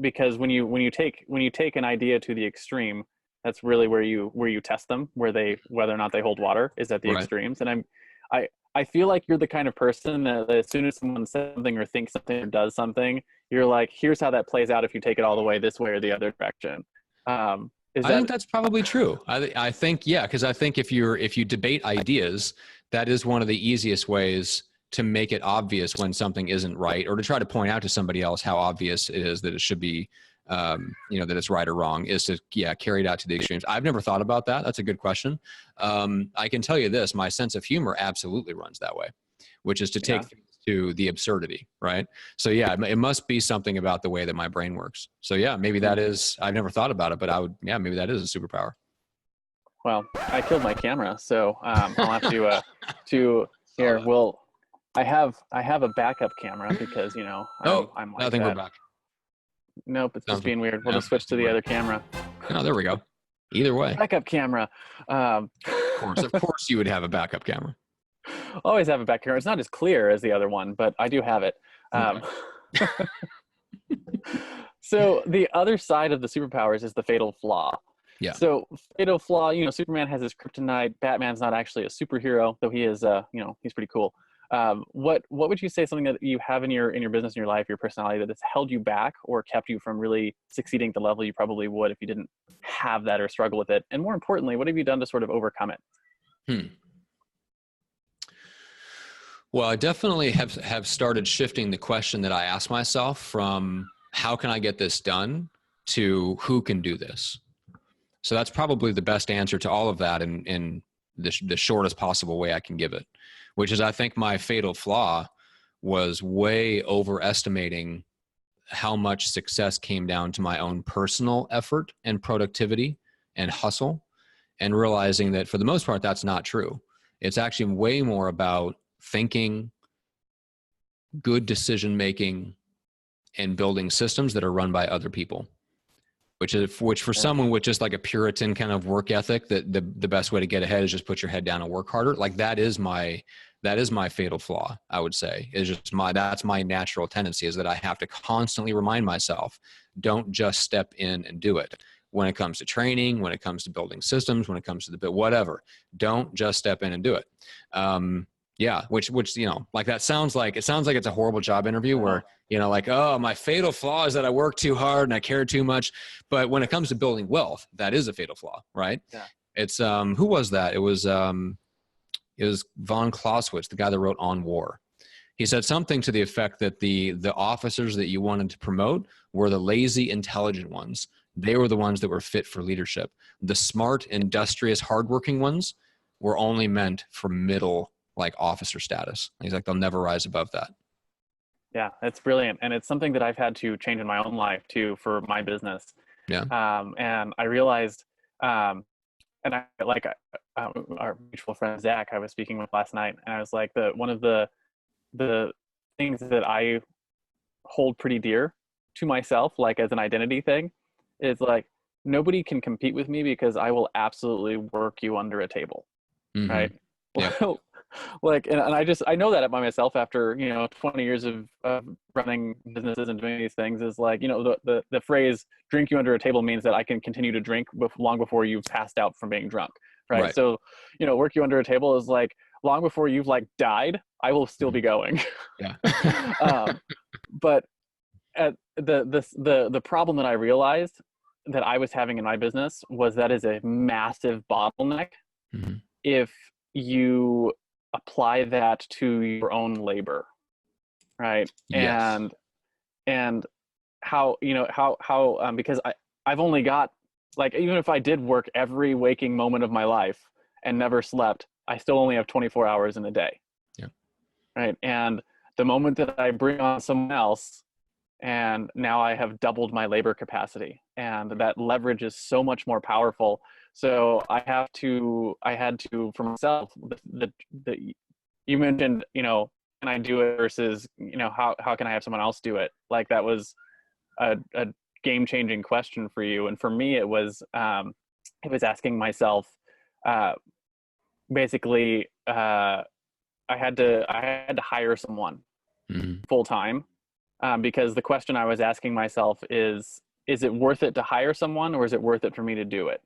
because when you take an idea to the extreme, that's really where you test them, whether or not they hold water is at the extremes. And I feel like you're the kind of person that as soon as someone says something or thinks something or does something, you're like, here's how that plays out if you take it all the way this way or the other direction. I think that's probably true. I think, yeah, because I think if you debate ideas, that is one of the easiest ways to make it obvious when something isn't right, or to try to point out to somebody else how obvious it is that it should be, that it's right or wrong, is to, carry it out to the extremes. I've never thought about that. That's a good question. I can tell you this, my sense of humor absolutely runs that way, which is to take things to the absurdity, right? So it must be something about the way that my brain works. So maybe that is, I've never thought about it, but maybe that is a superpower. Well, I killed my camera, so I'll have to here. Well, I have a backup camera because I'm like nothing but back. Nope, it's just being weird. We'll just switch to the other camera. Oh, there we go. Either way, backup camera. Of course, you would have a backup camera. Always have a back camera. It's not as clear as the other one, but I do have it. So the other side of the superpowers is the fatal flaw. Yeah. So fatal flaw, Superman has his kryptonite. Batman's not actually a superhero, though he is, he's pretty cool. What would you say, something that you have in your business, in your life, your personality, that has held you back or kept you from really succeeding at the level you probably would if you didn't have that or struggle with it? And more importantly, what have you done to sort of overcome it? Well, I definitely have started shifting the question that I ask myself from how can I get this done to who can do this? So that's probably the best answer to all of that in the shortest possible way I can give it, which is, I think my fatal flaw was way overestimating how much success came down to my own personal effort and productivity and hustle, and realizing that for the most part, that's not true. It's actually way more about thinking, good decision-making, and building systems that are run by other people, which for someone with just like a Puritan kind of work ethic, that the best way to get ahead is just put your head down and work harder. Like that is my fatal flaw, I would say, is just that's my natural tendency, is that I have to constantly remind myself, don't just step in and do it. When it comes to training, when it comes to building systems, when it comes to whatever, don't just step in and do it. Yeah. Which, like it sounds like it's a horrible job interview where, like, oh, my fatal flaw is that I work too hard and I care too much. But when it comes to building wealth, that is a fatal flaw, right? Yeah. It's, who was that? It was von Clausewitz, the guy that wrote On War. He said something to the effect that the officers that you wanted to promote were the lazy, intelligent ones. They were the ones that were fit for leadership. The smart, industrious, hardworking ones were only meant for middle, like, officer status. He's like, they'll never rise above that. Yeah, it's brilliant. And it's something that I've had to change in my own life too, for my business. Yeah. And I realized, and I like our mutual friend, Zach, I was speaking with last night, and I was like, one of the things that I hold pretty dear to myself, like as an identity thing, is like, nobody can compete with me because I will absolutely work you under a table. Mm-hmm. Right. Yep. Like, and I know that about myself after, 20 years of running businesses and doing these things, is like, the phrase drink you under a table means that I can continue to drink long before you've passed out from being drunk. Right. So, work you under a table is like, long before you've like died, I will still be going. Yeah. But the problem that I realized that I was having in my business was that is a massive bottleneck. Mm-hmm. If you apply that to your own labor, right? Yes. And how because I've only got, like, even if I did work every waking moment of my life and never slept, I still only have 24 hours in a day. Yeah. Right. And the moment that I bring on someone else, and now I have doubled my labor capacity, and that leverage is so much more powerful. So I had to, for myself, you mentioned, can I do it versus, how can I have someone else do it? Like, that was a game-changing question for you. And for me, it was asking myself, basically, I had to hire someone full time, because the question I was asking myself is it worth it to hire someone, or is it worth it for me to do it?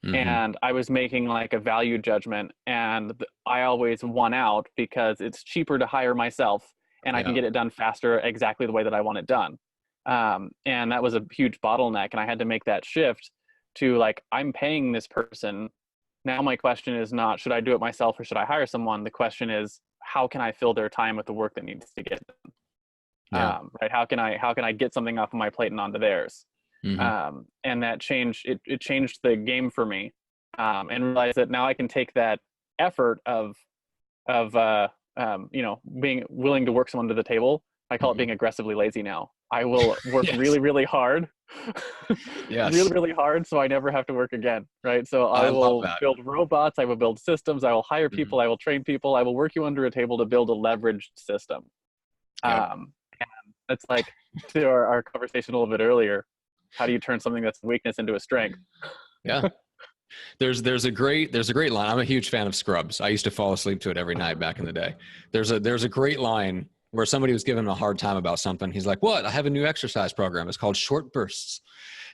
Mm-hmm. And I was making like a value judgment, and I always won out because it's cheaper to hire myself, and I can get it done faster, exactly the way that I want it done. And that was a huge bottleneck, and I had to make that shift to, like, I'm paying this person. Now my question is not, should I do it myself or should I hire someone? The question is, how can I fill their time with the work that needs to get done? Yeah. Right. How can I get something off of my plate and onto theirs? Mm-hmm. And that changed, it changed the game for me. And realized that now I can take that effort of being willing to work someone to the table. I call it being aggressively lazy now. I will work really, really hard. Really, really hard, so I never have to work again. Right. So I will build robots, I will build systems, I will hire people, I will train people, I will work you under a table to build a leveraged system. And it's like, to our conversation a little bit earlier, how do you turn something that's a weakness into a strength? Yeah. There's a great line. I'm a huge fan of Scrubs. I used to fall asleep to it every night back in the day. There's a great line where somebody was giving him a hard time about something. He's like, "What? I have a new exercise program. It's called Short Bursts."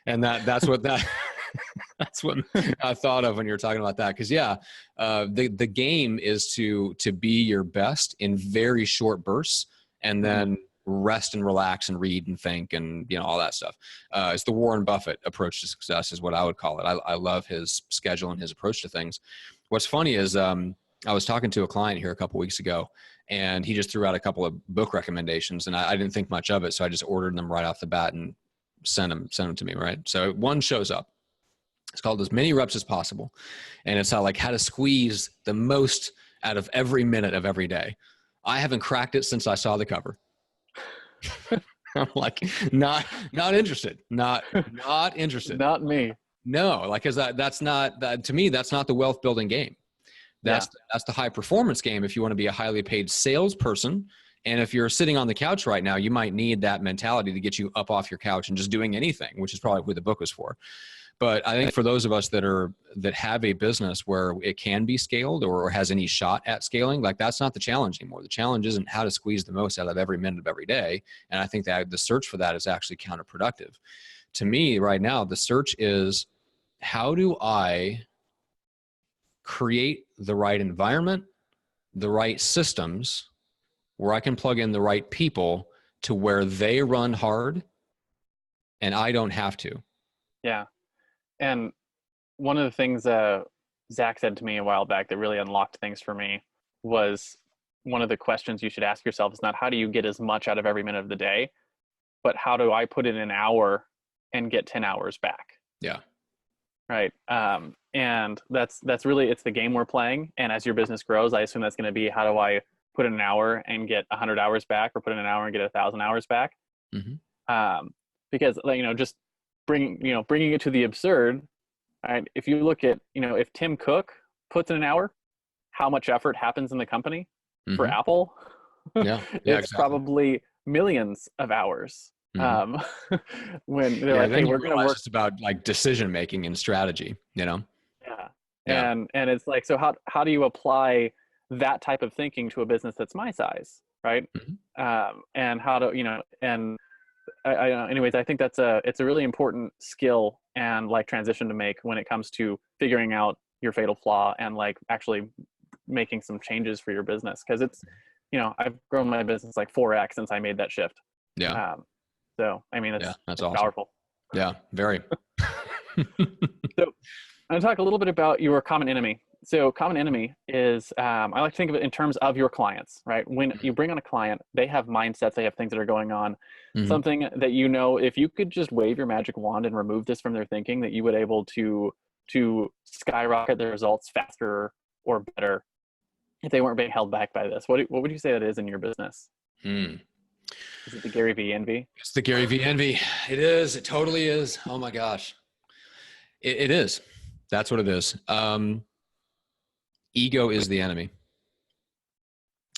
And that's what that's what I thought of when you were talking about that. Because the game is to be your best in very short bursts, and then rest and relax and read and think and all that stuff. It's the Warren Buffett approach to success is what I would call it. I love his schedule and his approach to things. What's funny is I was talking to a client here a couple weeks ago, and he just threw out a couple of book recommendations, and I didn't think much of it, so I just ordered them right off the bat and sent them to me, right? So one shows up. It's called As Many Reps as Possible, and it's how to squeeze the most out of every minute of every day. I haven't cracked it since I saw the cover. I'm like, not interested. Not interested. Not me. No, because that's not that to me. That's not the wealth building game. That's the high performance game. If you want to be a highly paid salesperson, and if you're sitting on the couch right now, you might need that mentality to get you up off your couch and just doing anything, which is probably what the book was for. But I think for those of us that have a business where it can be scaled or has any shot at scaling, like, that's not the challenge anymore. The challenge isn't how to squeeze the most out of every minute of every day. And I think that the search for that is actually counterproductive. To me right now, the search is, how do I create the right environment, the right systems where I can plug in the right people to where they run hard and I don't have to. Yeah. And one of the things Zach said to me a while back that really unlocked things for me was, one of the questions you should ask yourself is not how do you get as much out of every minute of the day, but how do I put in an hour and get 10 hours back? Yeah. Right. And that's really, it's the game we're playing. And as your business grows, I assume that's going to be, how do I put in an hour and get 100 hours back, or put in an hour and get 1,000 hours back? Because, like, just bringing it to the absurd, right? If you look at, if Tim Cook puts in an hour, how much effort happens in the company for Apple? Yeah. It's probably millions of hours. When they're like, hey, we're going to work. It's about like decision making and strategy, Yeah. And it's like, so how do you apply that type of thinking to a business that's my size, right? And how to, and anyways, I think it's a really important skill and like transition to make when it comes to figuring out your fatal flaw and like actually making some changes for your business. Cause it's, I've grown my business like 4x since I made that shift. Yeah. So, I mean, that's awesome. Powerful. Yeah, very. So I'm going to talk a little bit about your common enemy. So common enemy is, I like to think of it in terms of your clients, right? When you bring on a client, they have mindsets, they have things that are going on, something that, if you could just wave your magic wand and remove this from their thinking, that you would able to skyrocket their results faster or better if they weren't being held back by this. What would you say that is in your business? Is it the Gary V envy? It's the Gary V envy. It is. It totally is. Oh my gosh. It is. That's what it is. Ego is the enemy.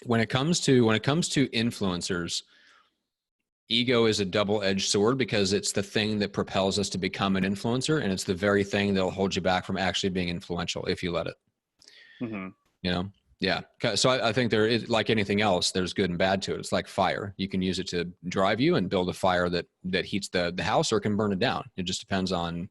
When it comes to influencers, ego is a double-edged sword, because it's the thing that propels us to become an influencer, and it's the very thing that'll hold you back from actually being influential if you let it. Yeah. So I think there is, like anything else, there's good and bad to it. It's like fire. You can use it to drive you and build a fire that heats the house, or can burn it down. It just depends on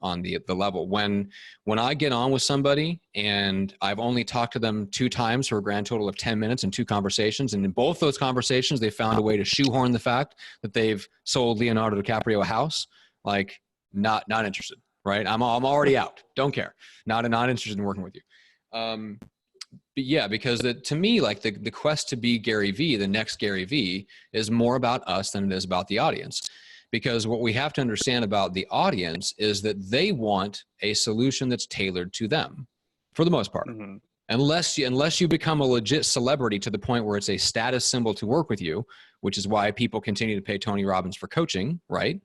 the level. When I get on with somebody and I've only talked to them 2 times for a grand total of 10 minutes and 2 conversations, and in both those conversations, they found a way to shoehorn the fact that they've sold Leonardo DiCaprio a house, like not interested, right? I'm already out. Don't care. Not interested in working with you. But yeah, because to me, like the quest to be Gary V, the next Gary V, is more about us than it is about the audience. Because what we have to understand about the audience is that they want a solution that's tailored to them, for the most part. Unless you become a legit celebrity to the point where it's a status symbol to work with you, which is why people continue to pay Tony Robbins for coaching, right?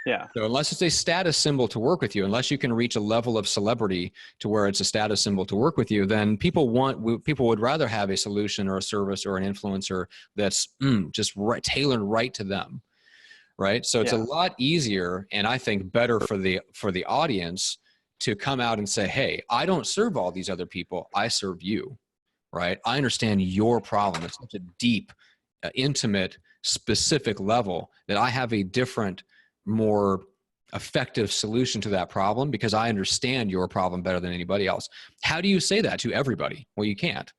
Yeah. So unless it's a status symbol to work with you, unless you can reach a level of celebrity to where it's a status symbol to work with you, then people would rather have a solution or a service or an influencer that's just tailored right to them. Right. So it's a lot easier, and I think better for the audience to come out and say, hey, I don't serve all these other people. I serve you. Right. I understand your problem. It's such a deep, intimate, specific level that I have a different, more effective solution to that problem, because I understand your problem better than anybody else. How do you say that to everybody? Well, you can't.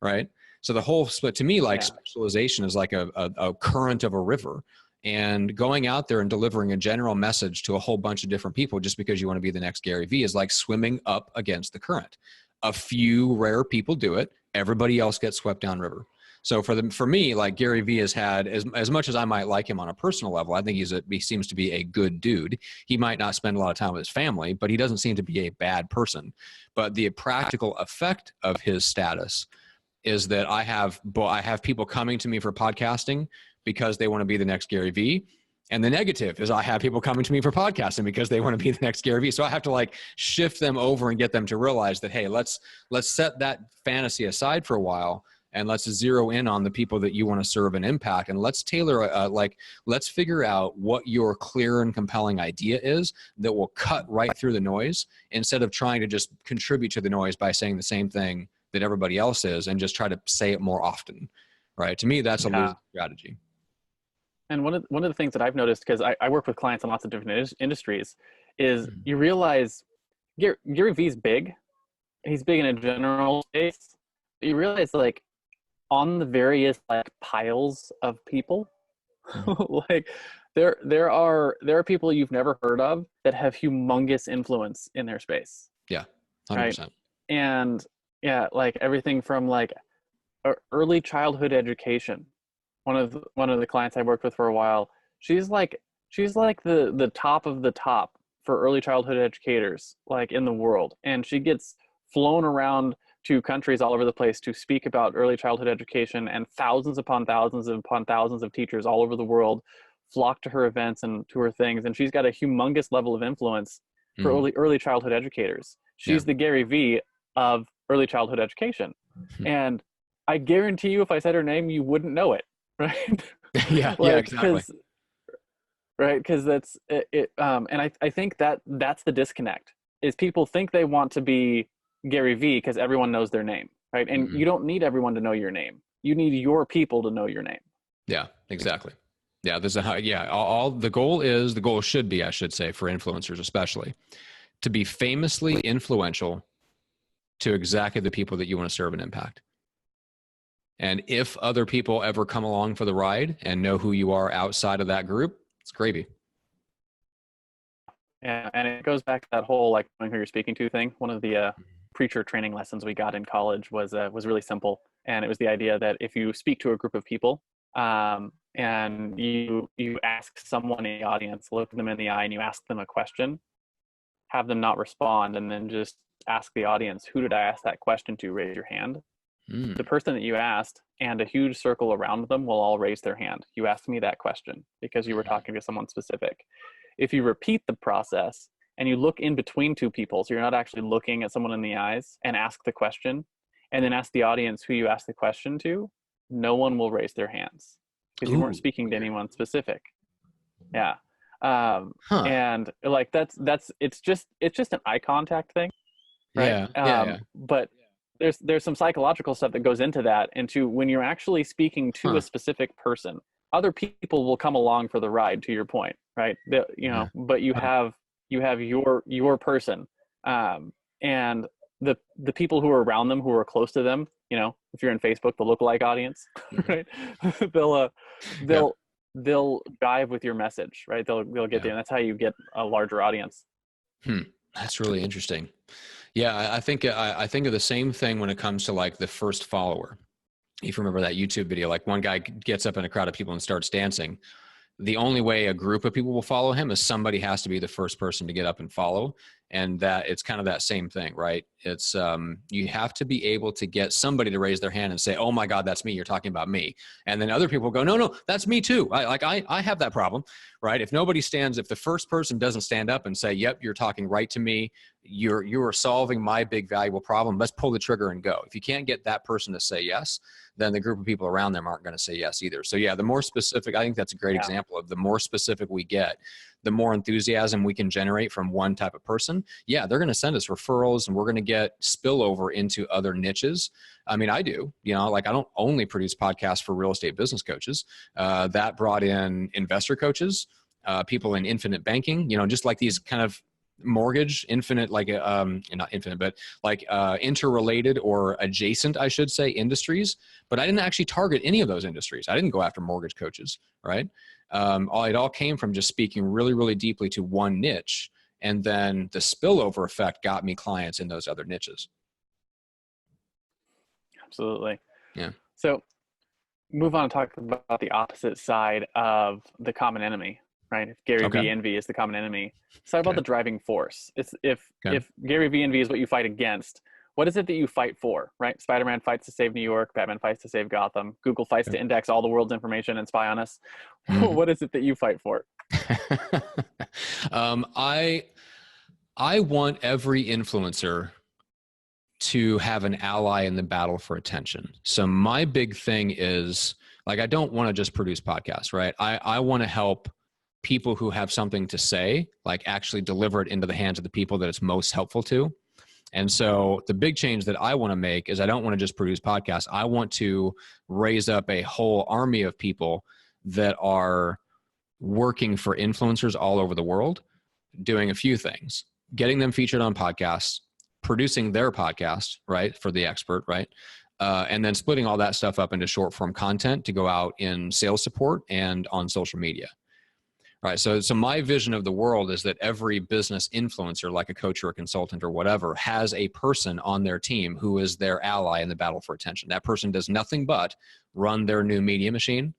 Right. So the whole split, to me, like specialization is like a current of a river. And going out there and delivering a general message to a whole bunch of different people just because you want to be the next Gary V is like swimming up against the current. A few rare people do it. Everybody else gets swept downriver. So for me, like Gary V has had, as much as I might like him on a personal level, I think he seems to be a good dude. He might not spend a lot of time with his family, but he doesn't seem to be a bad person. But the practical effect of his status is that I have people coming to me for podcasting because they want to be the next Gary V. And the negative is I have people coming to me for podcasting because they want to be the next Gary V. So I have to like shift them over and get them to realize that, hey, let's set that fantasy aside for a while, and let's zero in on the people that you want to serve and impact. And let's tailor, let's figure out what your clear and compelling idea is that will cut right through the noise, instead of trying to just contribute to the noise by saying the same thing that everybody else is and just try to say it more often. Right. To me, that's a losing strategy. And one of the things that I've noticed, because I work with clients in lots of different industries, is you realize Gary Vee's big. He's big in a general space, you realize like on the various like piles of people, like there are people you've never heard of that have humongous influence in their space, Yeah, right? 100%. And yeah, like everything from like early childhood education. One of the clients I worked with for a while, she's like the top of the top for early childhood educators like in the world, and she gets flown around to countries all over the place to speak about early childhood education, and thousands of teachers all over the world flock to her events and to her things, and she's got a humongous level of influence for Mhm. early childhood educators. Yeah. She's the Gary Vee of early childhood education. And I guarantee you, if I said her name, you wouldn't know it, right? Yeah, yeah, Like, exactly. because that's it. And I think that's the disconnect is people think they want to be Gary Vee because everyone knows their name, right? And Mhm. you don't need everyone to know your name. You need your people to know your name. Yeah, exactly. Yeah, there's a high, yeah. All the goal should be, I should say, for influencers especially, to be famously influential to exactly the people that you want to serve and impact. And if other people ever come along for the ride and know who you are outside of that group, it's gravy. And it goes back to that whole like knowing who you're speaking to thing. One of the preacher training lessons we got in college was really simple, and it was the idea that if you speak to a group of people, and you ask someone in the audience, look them in the eye, and you ask them a question, have them not respond, and then just ask the audience, who did I ask that question to? Raise your hand. The Mm. person that you asked and a huge circle around them will all raise their hand. You asked me that question because you were talking to someone specific. If you repeat the process and you look in between two people, so you're not actually looking at someone in the eyes, and ask the question, and then ask the audience who you asked the question to, no one will raise their hands because you weren't Ooh, speaking to weird. anyone specific. Yeah. Huh. And like that's it's just an eye contact thing, right? Yeah, yeah, yeah. But there's some psychological stuff that goes into that, into when you're actually speaking to a Huh. specific person, other people will come along for the ride, to your point, right? Yeah. But you Huh. have your person, and the people who are around them, who are close to them, if you're in Facebook, the lookalike audience, Mhm. right? they'll uh, Yep. they'll they'll jive with your message, right? They'll get Yeah. there, and that's how you get a larger audience. Hmm. That's really interesting. Yeah, I think of the same thing when it comes to like the first follower. If you remember that YouTube video, like one guy gets up in a crowd of people and starts dancing. The only way a group of people will follow him is somebody has to be the first person to get up and follow. And that it's kind of that same thing, right? It's you have to be able to get somebody to raise their hand and say, "Oh my God, that's me. You're talking about me." And then other people go, "No, no, that's me too. I have that problem," right? If nobody stands, if the first person doesn't stand up and say, "Yep, you're talking right to me. You are solving my big valuable problem. Let's pull the trigger and go." If you can't get that person to say yes, then the group of people around them aren't going to say yes either. So yeah, the more specific, I think that's a great Yeah. example of the more specific we get, the more enthusiasm we can generate from one type of person. Yeah, they're going to send us referrals and we're going to get spillover into other niches. I mean, I do, like I don't only produce podcasts for real estate business coaches. That brought in investor coaches, people in infinite banking, just like these kind of mortgage infinite, like not infinite, but like interrelated or adjacent, I should say, industries. But I didn't actually target any of those industries. I didn't go after mortgage coaches, right? It all came from just speaking really, really deeply to one niche. And then the spillover effect got me clients in those other niches. Absolutely. Yeah. So move on and talk about the opposite side of the common enemy, right? If Gary Okay. V envy is the common enemy, let's talk about Okay. the driving force. It's Okay. if Gary V envy is what you fight against, what is it that you fight for, right? Spider-Man fights to save New York, Batman fights to save Gotham, Google fights Okay. to index all the world's information and spy on us. Mhm. What is it that you fight for? um, I I want every influencer to have an ally in the battle for attention. So my big thing is like I don't want to just produce podcasts, right? I want to help people who have something to say, like actually deliver it into the hands of the people that it's most helpful to. And so the big change that I want to make is I don't want to just produce podcasts. I want to raise up a whole army of people that are working for influencers all over the world, doing a few things, getting them featured on podcasts, producing their podcast, right, for the expert, right? and then splitting all that stuff up into short form content to go out in sales support and on social media. All right. So my vision of the world is that every business influencer, like a coach or a consultant or whatever, has a person on their team who is their ally in the battle for attention. That person does nothing but run their new media machine,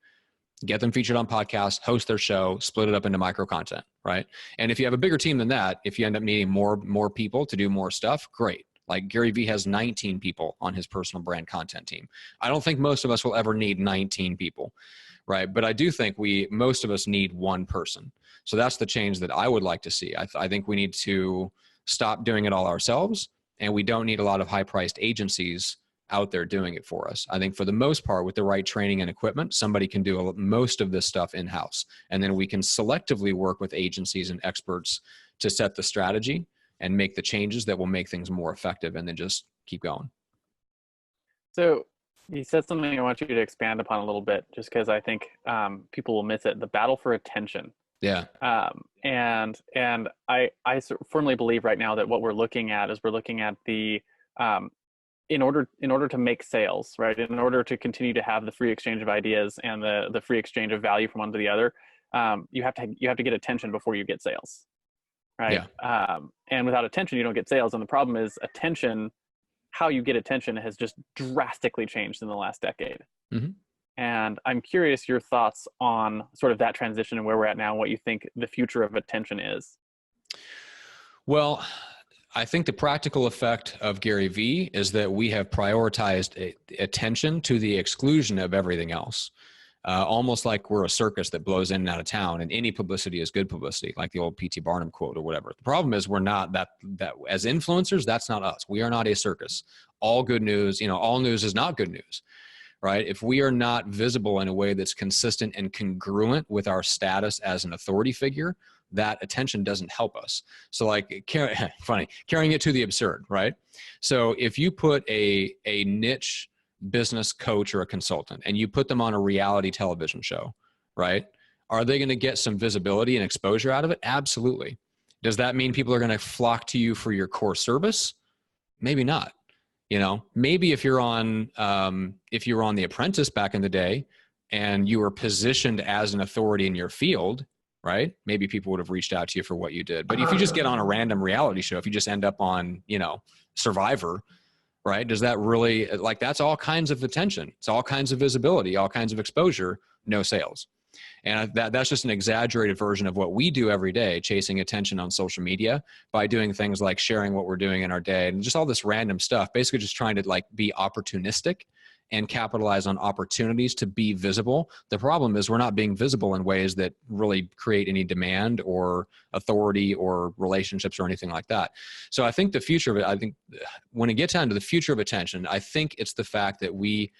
get them featured on podcasts, host their show, split it up into micro content, right? And if you have a bigger team than that, if you end up needing more people to do more stuff, great. Like Gary Vee has 19 people on his personal brand content team. I don't think most of us will ever need 19 people, right? But I do think most of us need one person. So that's the change that I would like to see. I think we need to stop doing it all ourselves, and we don't need a lot of high-priced agencies out there doing it for us. I think for the most part, with the right training and equipment, somebody can do most of this stuff in-house. And then we can selectively work with agencies and experts to set the strategy and make the changes that will make things more effective, and then just keep going. So you said something I want you to expand upon a little bit, just because I think people will miss it. The battle for attention. Yeah. And I firmly believe right now that what we're looking at is the in order to make sales, right? In order to continue to have the free exchange of ideas and the free exchange of value from one to the other, you have to get attention before you get sales, right? Yeah. And without attention, you don't get sales. And the problem is attention. How you get attention has just drastically changed in the last decade. Mm-hmm. And I'm curious your thoughts on sort of that transition and where we're at now and what you think the future of attention is. Well, I think the practical effect of Gary Vee is that we have prioritized attention to the exclusion of everything else. Almost like we're a circus that blows in and out of town, and any publicity is good publicity, like the old P.T. Barnum quote or whatever. The problem is we're not that as influencers, that's not us. We are not a circus. All good news, all news is not good news, right? If we are not visible in a way that's consistent and congruent with our status as an authority figure, that attention doesn't help us. So like, carrying it to the absurd, right? So if you put a niche business coach or a consultant and you put them on a reality television show, right? Are they going to get some visibility and exposure out of it? Absolutely. Does that mean people are going to flock to you for your core service? Maybe not. Maybe if you're on The Apprentice back in the day and you were positioned as an authority in your field, right? Maybe people would have reached out to you for what you did. But if you just get on a random reality show, if you just end up on, Survivor, right? Does that really, that's all kinds of attention. It's all kinds of visibility, all kinds of exposure, no sales. And that's just an exaggerated version of what we do every day, chasing attention on social media by doing things like sharing what we're doing in our day and just all this random stuff, basically just trying to be opportunistic and capitalize on opportunities to be visible. The problem is we're not being visible in ways that really create any demand or authority or relationships or anything like that. So I think the future of it, I think when it gets down to the future of attention, I think it's the fact that we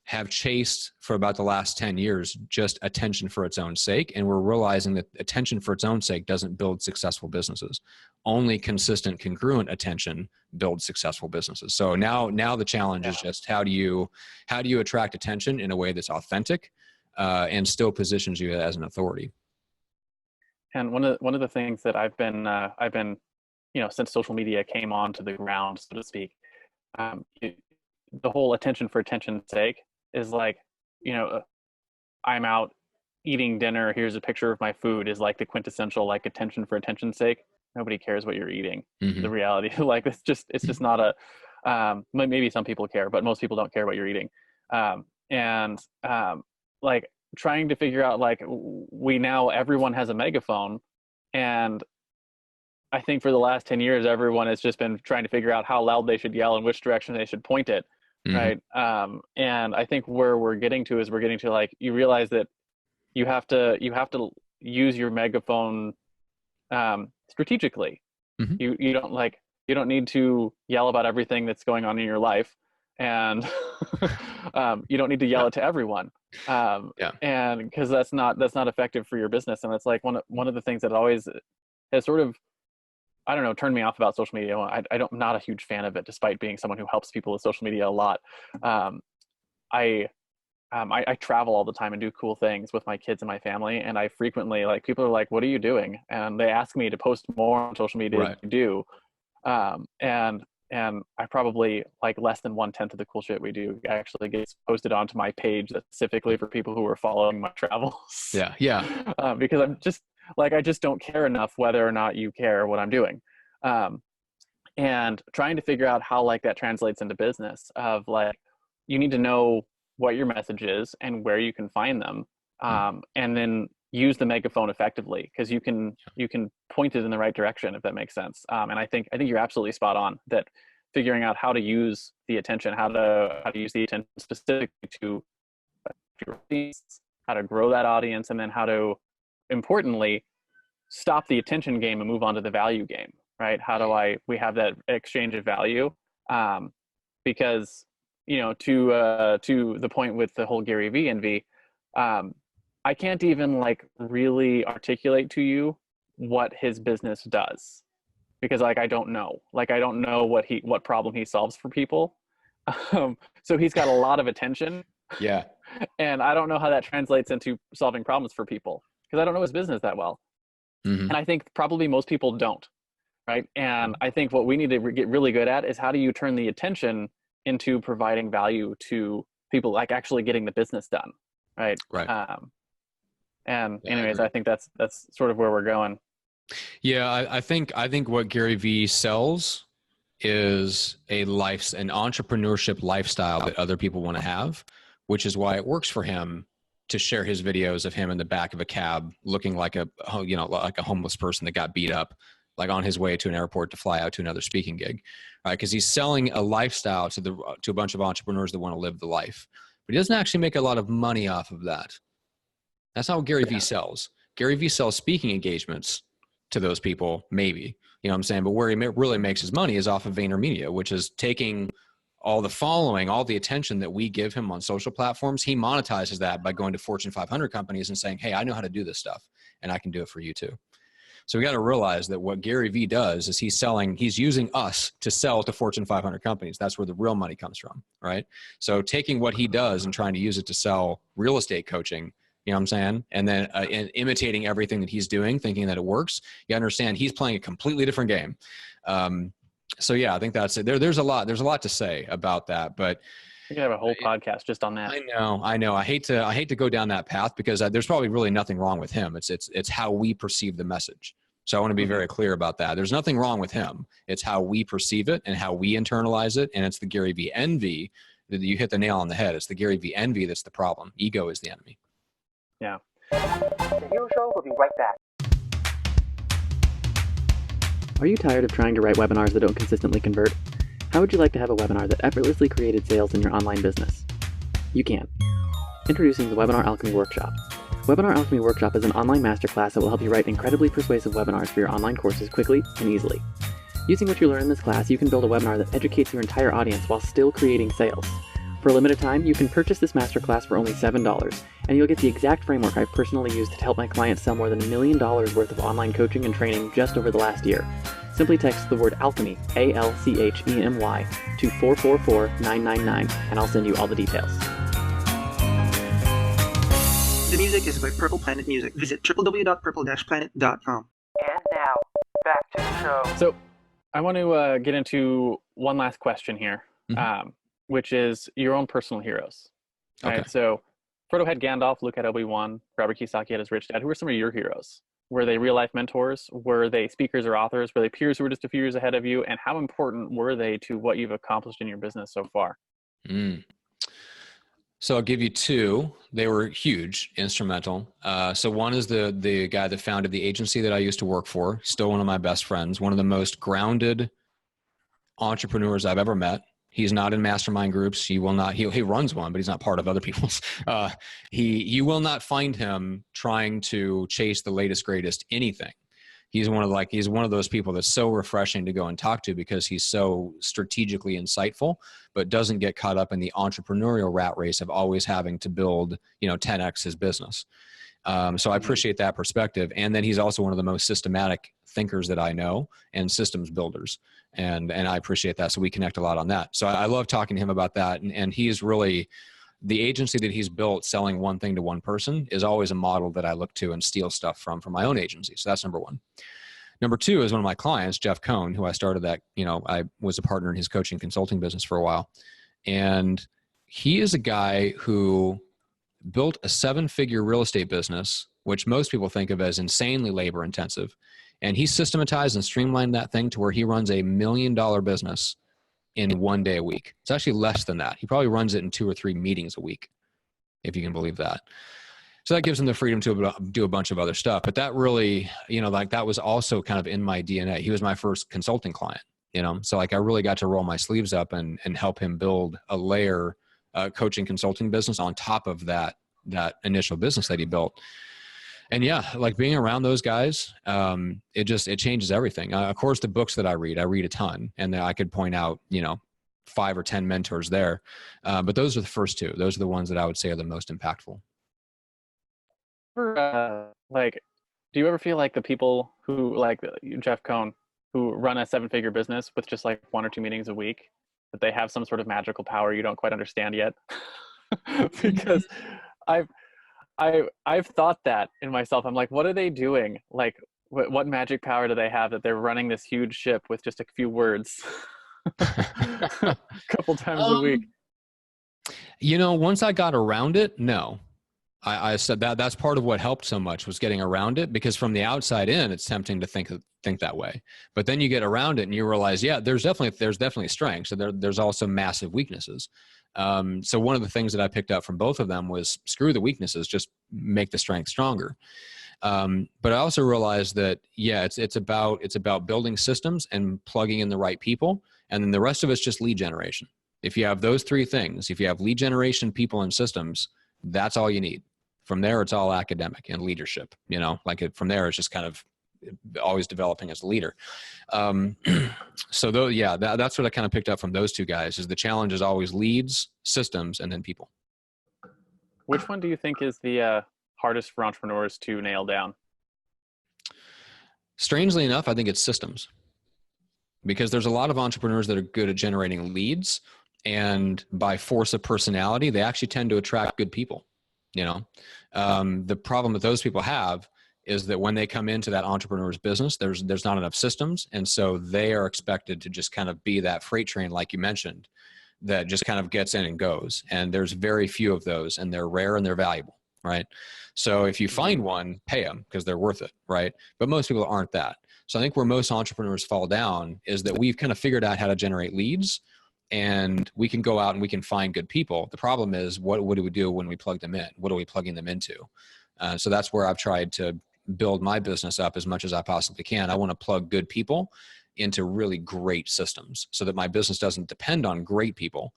have chased for about the last 10 years just attention for its own sake. And we're realizing that attention for its own sake doesn't build successful businesses. Only consistent, congruent attention builds successful businesses. So now the challenge is just how do you attract attention in a way that's authentic and still positions you as an authority. And one of the things that I've been since social media came onto the ground, so to speak, the whole attention for attention's sake is I'm out eating dinner, here's a picture of my food, is like the quintessential attention for attention's sake. Nobody cares what you're eating. Mm-hmm. The reality, it's just not maybe some people care, but most people don't care what you're eating. Trying to figure out everyone has a megaphone, and I think for the last 10 years, everyone has just been trying to figure out how loud they should yell and which direction they should point it. Mm-hmm. Right. And I think where we're getting to you realize that you have to use your megaphone strategically. Mm-hmm. You don't need to yell about everything that's going on in your life, and you don't need to yell it to everyone. And because that's not effective for your business. And it's one of the things that always has sort of, I don't know, turned me off about social media. I'm not a huge fan of it, despite being someone who helps people with social media a lot. I travel all the time and do cool things with my kids and my family. And I frequently, people are like, what are you doing? And they ask me to post more on social media to do. And and I probably like less than 1/10 of the cool shit we do actually gets posted onto my page that's specifically for people who are following my travels. Yeah. Yeah. Because I'm just like, I just don't care enough whether or not you care what I'm doing. Um, and trying to figure out how like that translates into business of like, you need to know what your message is and where you can find them. And then use the megaphone effectively, because you can point it in the right direction, if that makes sense. And I think you're absolutely spot on that figuring out how to use the attention, how to use the attention specifically to your audience, how to grow that audience, and then how to, importantly, stop the attention game and move on to the value game, right? How do we have that exchange of value? Because, you know, to the point with the whole Gary V envy, I can't even like really articulate to you what his business does, because like I don't know what problem he solves for people. So he's got a lot of attention. Yeah. And I don't know how that translates into solving problems for people, because I don't know his business that well. Mm-hmm. And I think probably most people don't, right? And I think what we need to get really good at is how do you turn the attention into providing value to people, like actually getting the business done, right? Right. And Yeah, anyways, I think that's sort of where we're going. Yeah, I think what Gary Vee sells is an entrepreneurship lifestyle that other people want to have, which is why it works for him to share his videos of him in the back of a cab looking like a homeless person that got beat up, like on his way to an airport to fly out to another speaking gig, right? Because he's selling a lifestyle to a bunch of entrepreneurs that want to live the life, but he doesn't actually make a lot of money off of that. That's not what Gary Vee sells. Gary Vee sells speaking engagements to those people, maybe, you know what I'm saying? But where he really makes his money is off of VaynerMedia, which is taking all the following, all the attention that we give him on social platforms. He monetizes that by going to Fortune 500 companies and saying, hey, I know how to do this stuff and I can do it for you too. So we got to realize that what Gary Vee does is he's using us to sell to Fortune 500 companies. That's where the real money comes from, right? So taking what he does and trying to use it to sell real estate coaching, you know what I'm saying? And then and imitating everything that he's doing, thinking that it works. You understand he's playing a completely different game. So yeah, I think that's it. There's a lot to say about that, but We could have a whole podcast just on that. I know. I hate to go down that path because there's probably really nothing wrong with him. It's how we perceive the message. So I want to be very clear about that. There's nothing wrong with him. It's how we perceive it and how we internalize it. And it's the Gary Vee envy that you hit the nail on the head. It's the Gary Vee envy that's the problem. Ego is the enemy. Yeah. The Hero Show will be right back. Are you tired of trying to write webinars that don't consistently convert? How would you like to have a webinar that effortlessly created sales in your online business? You can. Introducing the Webinar Alchemy Workshop. Webinar Alchemy Workshop is an online masterclass that will help you write incredibly persuasive webinars for your online courses quickly and easily. Using what you learn in this class, you can build a webinar that educates your entire audience while still creating sales. For a limited time, you can purchase this masterclass for only $7, and you'll get the exact framework I've personally used to help my clients sell more than $1 million worth of online coaching and training just over the last year. Simply text the word alchemy, ALCHEMY, to 444999, and I'll send you all the details. The music is by Purple Planet Music. Visit www.purple-planet.com. And now, back to the show. So I want to get into one last question here, which is your own personal heroes. Okay. Right? So Frodo had Gandalf, Luke had Obi-Wan, Robert Kiyosaki had his Rich Dad. Who are some of your heroes? Were they real-life mentors? Were they speakers or authors? Were they peers who were just a few years ahead of you? And how important were they to what you've accomplished in your business so far? So I'll give you two. They were huge, instrumental. So one is the guy that founded the agency that I used to work for, still one of my best friends, one of the most grounded entrepreneurs I've ever met. He's not in mastermind groups. He runs one, but he's not part of other people's. You will not find him trying to chase the latest, greatest anything. He's one of those people that's so refreshing to go and talk to because he's so strategically insightful, but doesn't get caught up in the entrepreneurial rat race of always having to build, 10x his business. So I appreciate that perspective. And then he's also one of the most systematic thinkers that I know and systems builders. And I appreciate that. So we connect a lot on that. So I love talking to him about that. And he's really, the agency that he's built selling one thing to one person is always a model that I look to and steal stuff from my own agency. So that's number one. Number two is one of my clients, Jeff Cohn, who I started that, I was a partner in his coaching consulting business for a while. And he is a guy who built a 7-figure real estate business, which most people think of as insanely labor intensive. And he systematized and streamlined that thing to where he runs $1 million business in 1 day a week. It's actually less than that. He probably runs it in 2 or 3 meetings a week, if you can believe that. So that gives him the freedom to do a bunch of other stuff. But that really, that was also kind of in my DNA. He was my first consulting client, so I really got to roll my sleeves up and help him build a layer coaching consulting business on top of that initial business that he built. And yeah, being around those guys, it changes everything. Of course, the books that I read a ton, and I could point out, 5 or 10 mentors there. But those are the first two. Those are the ones that I would say are the most impactful. Do you ever feel like the people who, like Jeff Cohn, who run a 7-figure business with just 1 or 2 meetings a week, that they have some sort of magical power you don't quite understand yet? Because I've thought that in myself. I'm like, what are they doing? What magic power do they have that they're running this huge ship with just a few words a couple times a week? Once I got around it, no. I said that's part of what helped so much, was getting around it, because from the outside in, it's tempting to think that way. But then you get around it and you realize, yeah, there's definitely strengths. So there's also massive weaknesses. So one of the things that I picked up from both of them was screw the weaknesses, just make the strength stronger. But I also realized that, yeah, it's about building systems and plugging in the right people. And then the rest of it's just lead generation. If you have those 3 things, if you have lead generation, people, and systems, that's all you need. From there, it's all academic and leadership, from there, it's just kind of always developing as a leader. So though, yeah, that's what I kind of picked up from those 2 guys, is the challenge is always leads, systems, and then people. Which one do you think is the hardest for entrepreneurs to nail down? Strangely enough, I think it's systems, because there's a lot of entrepreneurs that are good at generating leads, and by force of personality, they actually tend to attract good people. The problem that those people have is that when they come into that entrepreneur's business, there's not enough systems. And so they are expected to just kind of be that freight train, like you mentioned, that just kind of gets in and goes. And there's very few of those, and they're rare and they're valuable, right? So if you find one, pay them, because they're worth it, right? But most people aren't that. So I think where most entrepreneurs fall down is that we've kind of figured out how to generate leads, and we can go out and we can find good people. The problem is, what do we do when we plug them in? What are we plugging them into? So that's where I've tried to build my business up as much as I possibly can. I want to plug good people into really great systems so that my business doesn't depend on great people.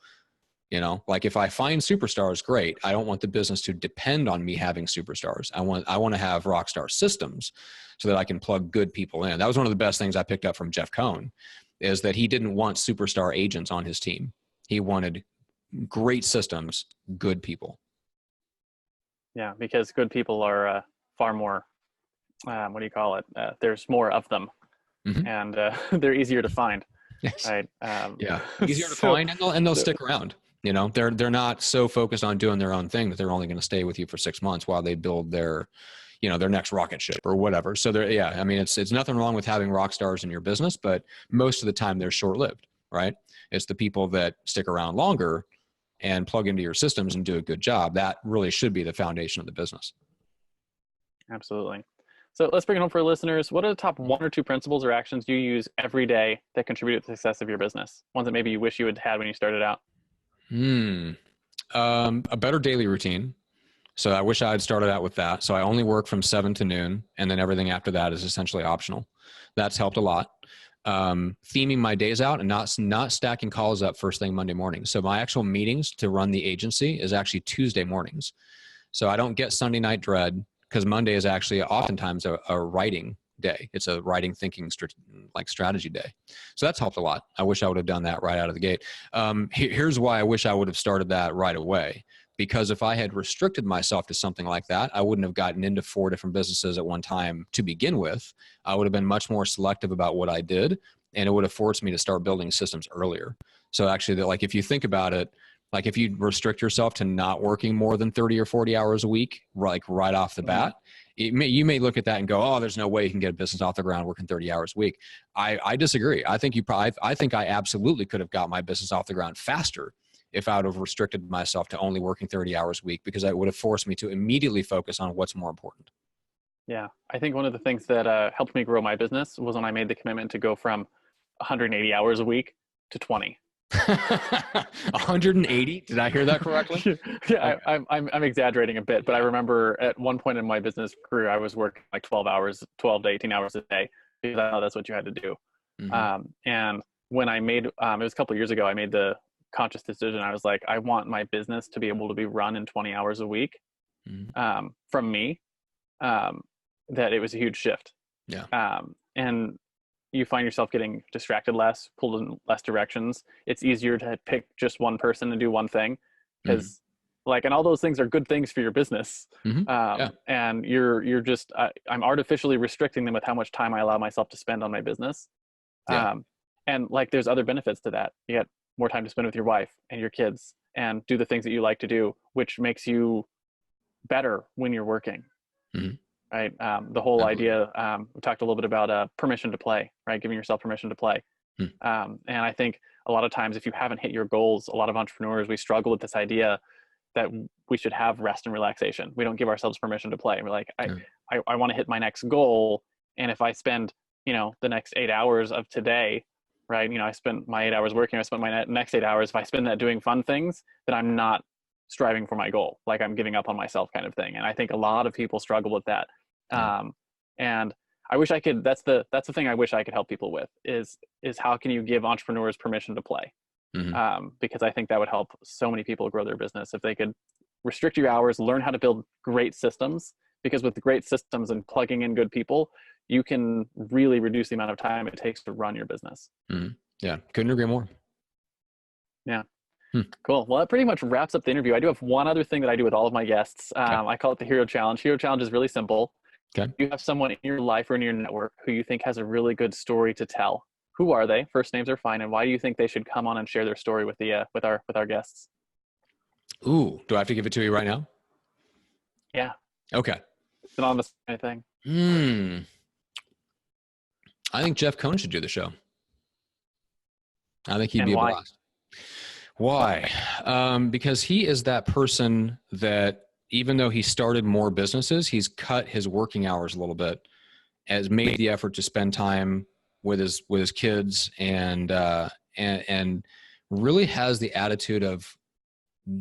If I find superstars, great. I don't want the business to depend on me having superstars. I want to have rock star systems so that I can plug good people in. That was one of the best things I picked up from Jeff Cohn, is that he didn't want superstar agents on his team. He wanted great systems, good people. Yeah, because good people are far more, there's more of them, and they're easier to find. Yes. Right? Yeah, easier to find, and they'll stick around. They're not so focused on doing their own thing that they're only going to stay with you for 6 months while they build their next rocket ship or whatever. So it's nothing wrong with having rock stars in your business, but most of the time they're short-lived, right? It's the people that stick around longer and plug into your systems and do a good job. That really should be the foundation of the business. Absolutely. So let's bring it home for our listeners. What are the top 1 or 2 principles or actions you use every day that contribute to the success of your business? Ones that maybe you wish you had had when you started out? A better daily routine. So I wish I had started out with that. So I only work from 7 to noon, and then everything after that is essentially optional. That's helped a lot. Theming my days out and not stacking calls up first thing Monday morning. So my actual meetings to run the agency is actually Tuesday mornings. So I don't get Sunday night dread, because Monday is actually oftentimes a writing day. It's a writing, thinking, strategy day. So that's helped a lot. I wish I would have done that right out of the gate. Here's why I wish I would have started that right away. Because if I had restricted myself to something like that, I wouldn't have gotten into 4 different businesses at one time to begin with. I would have been much more selective about what I did, and it would have forced me to start building systems earlier. So actually, if you think about it, if you restrict yourself to not working more than 30 or 40 hours a week, right off the bat, You may look at that and go, oh, there's no way you can get a business off the ground working 30 hours a week. I disagree. I think I absolutely could have got my business off the ground faster if I would have restricted myself to only working 30 hours a week, because that would have forced me to immediately focus on what's more important. Yeah. I think one of the things that helped me grow my business was when I made the commitment to go from 180 hours a week to 20. 180? Did I hear that correctly? Yeah, okay. I'm exaggerating a bit, but I remember at one point in my business career, I was working like 12 to 18 hours a day, because I know that's what you had to do. Mm-hmm. And when I made, it was a couple of years ago, I made the conscious decision. I was like, I want my business to be able to be run in 20 hours a week, mm-hmm. From me, that it was a huge shift. Yeah. And you find yourself getting distracted less, pulled in less directions. It's easier to pick just one person and do one thing, because mm-hmm. like, and all those things are good things for your business. Mm-hmm. Yeah. And you're just, I'm artificially restricting them with how much time I allow myself to spend on my business. Yeah. And like, there's other benefits to that. You get more time to spend with your wife and your kids and do the things that you like to do, which makes you better when you're working. Mm-hmm. Right. The whole idea, we talked a little bit about permission to play, right? Giving yourself permission to play. And I think a lot of times, if you haven't hit your goals, a lot of entrepreneurs, we struggle with this idea that we should have rest and relaxation. We don't give ourselves permission to play. We're like, I want to hit my next goal. And if I spend, the next 8 hours of today, right? I spent my 8 hours working, I spent my next 8 hours. If I spend that doing fun things, then I'm not striving for my goal. Like, I'm giving up on myself, kind of thing. And I think a lot of people struggle with that. And I wish I could, that's the thing I wish I could help people with is how can you give entrepreneurs permission to play? Mm-hmm. Because I think that would help so many people grow their business if they could restrict your hours, learn how to build great systems, because with great systems and plugging in good people, you can really reduce the amount of time it takes to run your business. Mm-hmm. Yeah. Couldn't agree more. Yeah. Cool. Well, that pretty much wraps up the interview. I do have one other thing that I do with all of my guests. I call it the Hero Challenge. Hero Challenge is really simple. Okay. You have someone in your life or in your network who you think has a really good story to tell. Who are they? First names are fine. And why do you think they should come on and share their story with our guests? Ooh, do I have to give it to you right now? Yeah. Okay. It's anonymous kind of thing. I think Jeff Cohn should do the show. I think he'd be a blast. Why? Because he is that person that, even though he started more businesses, he's cut his working hours a little bit, has made the effort to spend time with his kids, and really has the attitude of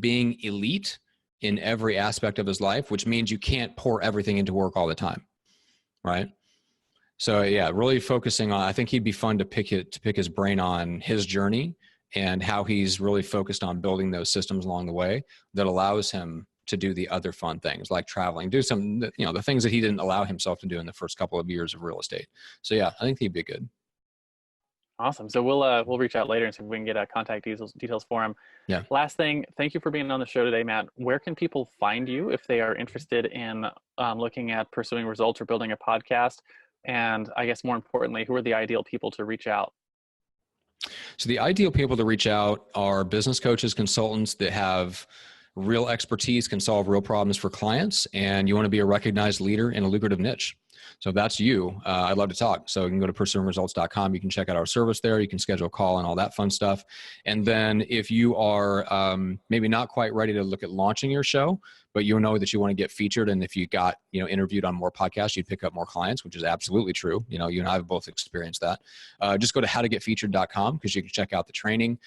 being elite in every aspect of his life, which means you can't pour everything into work all the time, right? So yeah, really focusing on, I think he'd be fun to pick his brain on his journey and how he's really focused on building those systems along the way that allows him to do the other fun things like traveling, do some, the things that he didn't allow himself to do in the first couple of years of real estate. So yeah, I think he'd be good. Awesome. So we'll reach out later and see if we can get contact details for him. Yeah. Last thing, thank you for being on the show today, Matt. Where can people find you if they are interested in looking at pursuing results or building a podcast? And I guess more importantly, who are the ideal people to reach out? So the ideal people to reach out are business coaches, consultants that have real expertise, can solve real problems for clients, and you want to be a recognized leader in a lucrative niche. So if that's you, I'd love to talk. So you can go to pursuingresults.com. You can check out our service there. You can schedule a call and all that fun stuff. And then if you are maybe not quite ready to look at launching your show, but you know that you want to get featured, and if you got interviewed on more podcasts, you'd pick up more clients, which is absolutely true. You and I have both experienced that. Just go to howtogetfeatured.com because you can check out the training.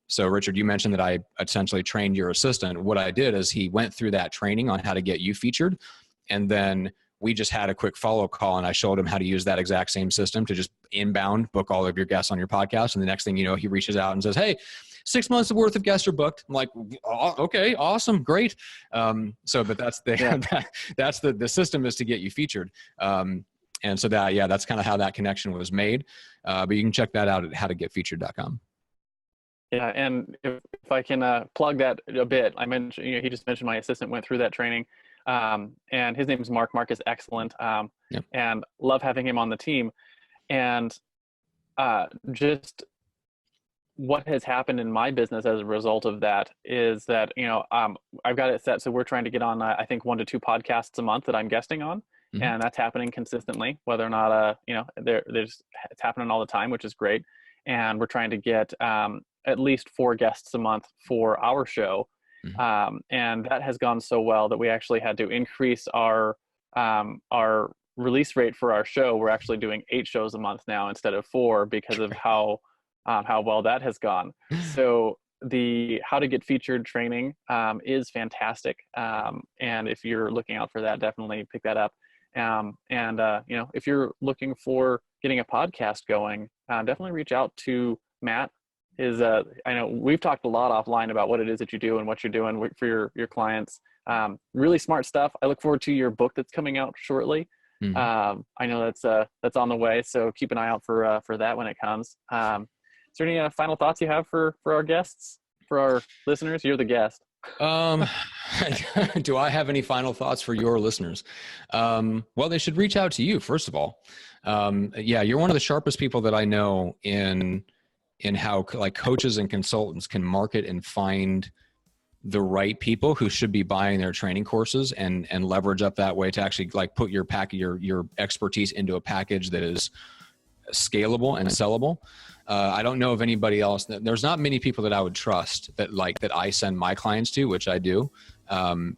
So Richard, you mentioned that I essentially trained your assistant. What I did is he went through that training on how to get you featured, and then we just had a quick follow call, and I showed him how to use that exact same system to just inbound book all of your guests on your podcast. And the next thing you know, he reaches out and says, "Hey, 6 months worth of guests are booked." I'm like, oh, okay, awesome, great. But that's that's the system is to get you featured. And so that's kind of how that connection was made. But you can check that out at howtogetfeatured.com. Yeah, and if I can plug that a bit, I mentioned, he just mentioned my assistant went through that training. And his name is Mark. Mark is excellent. And love having him on the team. And just what has happened in my business as a result of that is that, I've got it set. So we're trying to get on, I think 1 to 2 podcasts a month that I'm guesting on. Mhm. And that's happening consistently, whether or not, it's happening all the time, which is great. And we're trying to get at least 4 guests a month for our show. Mhm. And that has gone so well that we actually had to increase our release rate for our show. We're actually doing 8 shows a month now instead of 4 because of how well that has gone. So the how to get featured training is fantastic. And if you're looking out for that, definitely pick that up. If you're looking for getting a podcast going, definitely reach out to Matt. I know we've talked a lot offline about what it is that you do and what you're doing for your clients. Really smart stuff. I look forward to your book that's coming out shortly. Mhm. I know that's on the way, so keep an eye out for that when it comes. Is there any final thoughts you have for our guests, for our listeners? You're the guest. Do I have any final thoughts for your listeners? Well, they should reach out to you, first of all. Yeah, you're one of the sharpest people that I know in how like coaches and consultants can market and find the right people who should be buying their training courses and leverage up that way to actually like put your expertise into a package that is scalable and sellable. I don't know of anybody else. There's not many people that I would trust that I send my clients to, which I do,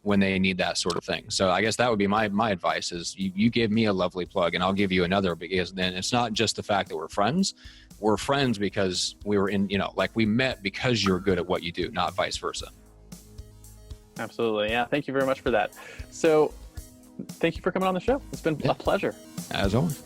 when they need that sort of thing. So I guess that would be my advice is you give me a lovely plug and I'll give you another, because then it's not just the fact that we're friends. We're friends because we were we met because you're good at what you do, not vice versa. Absolutely. Yeah. Thank you very much for that. So thank you for coming on the show. It's been a pleasure. As always.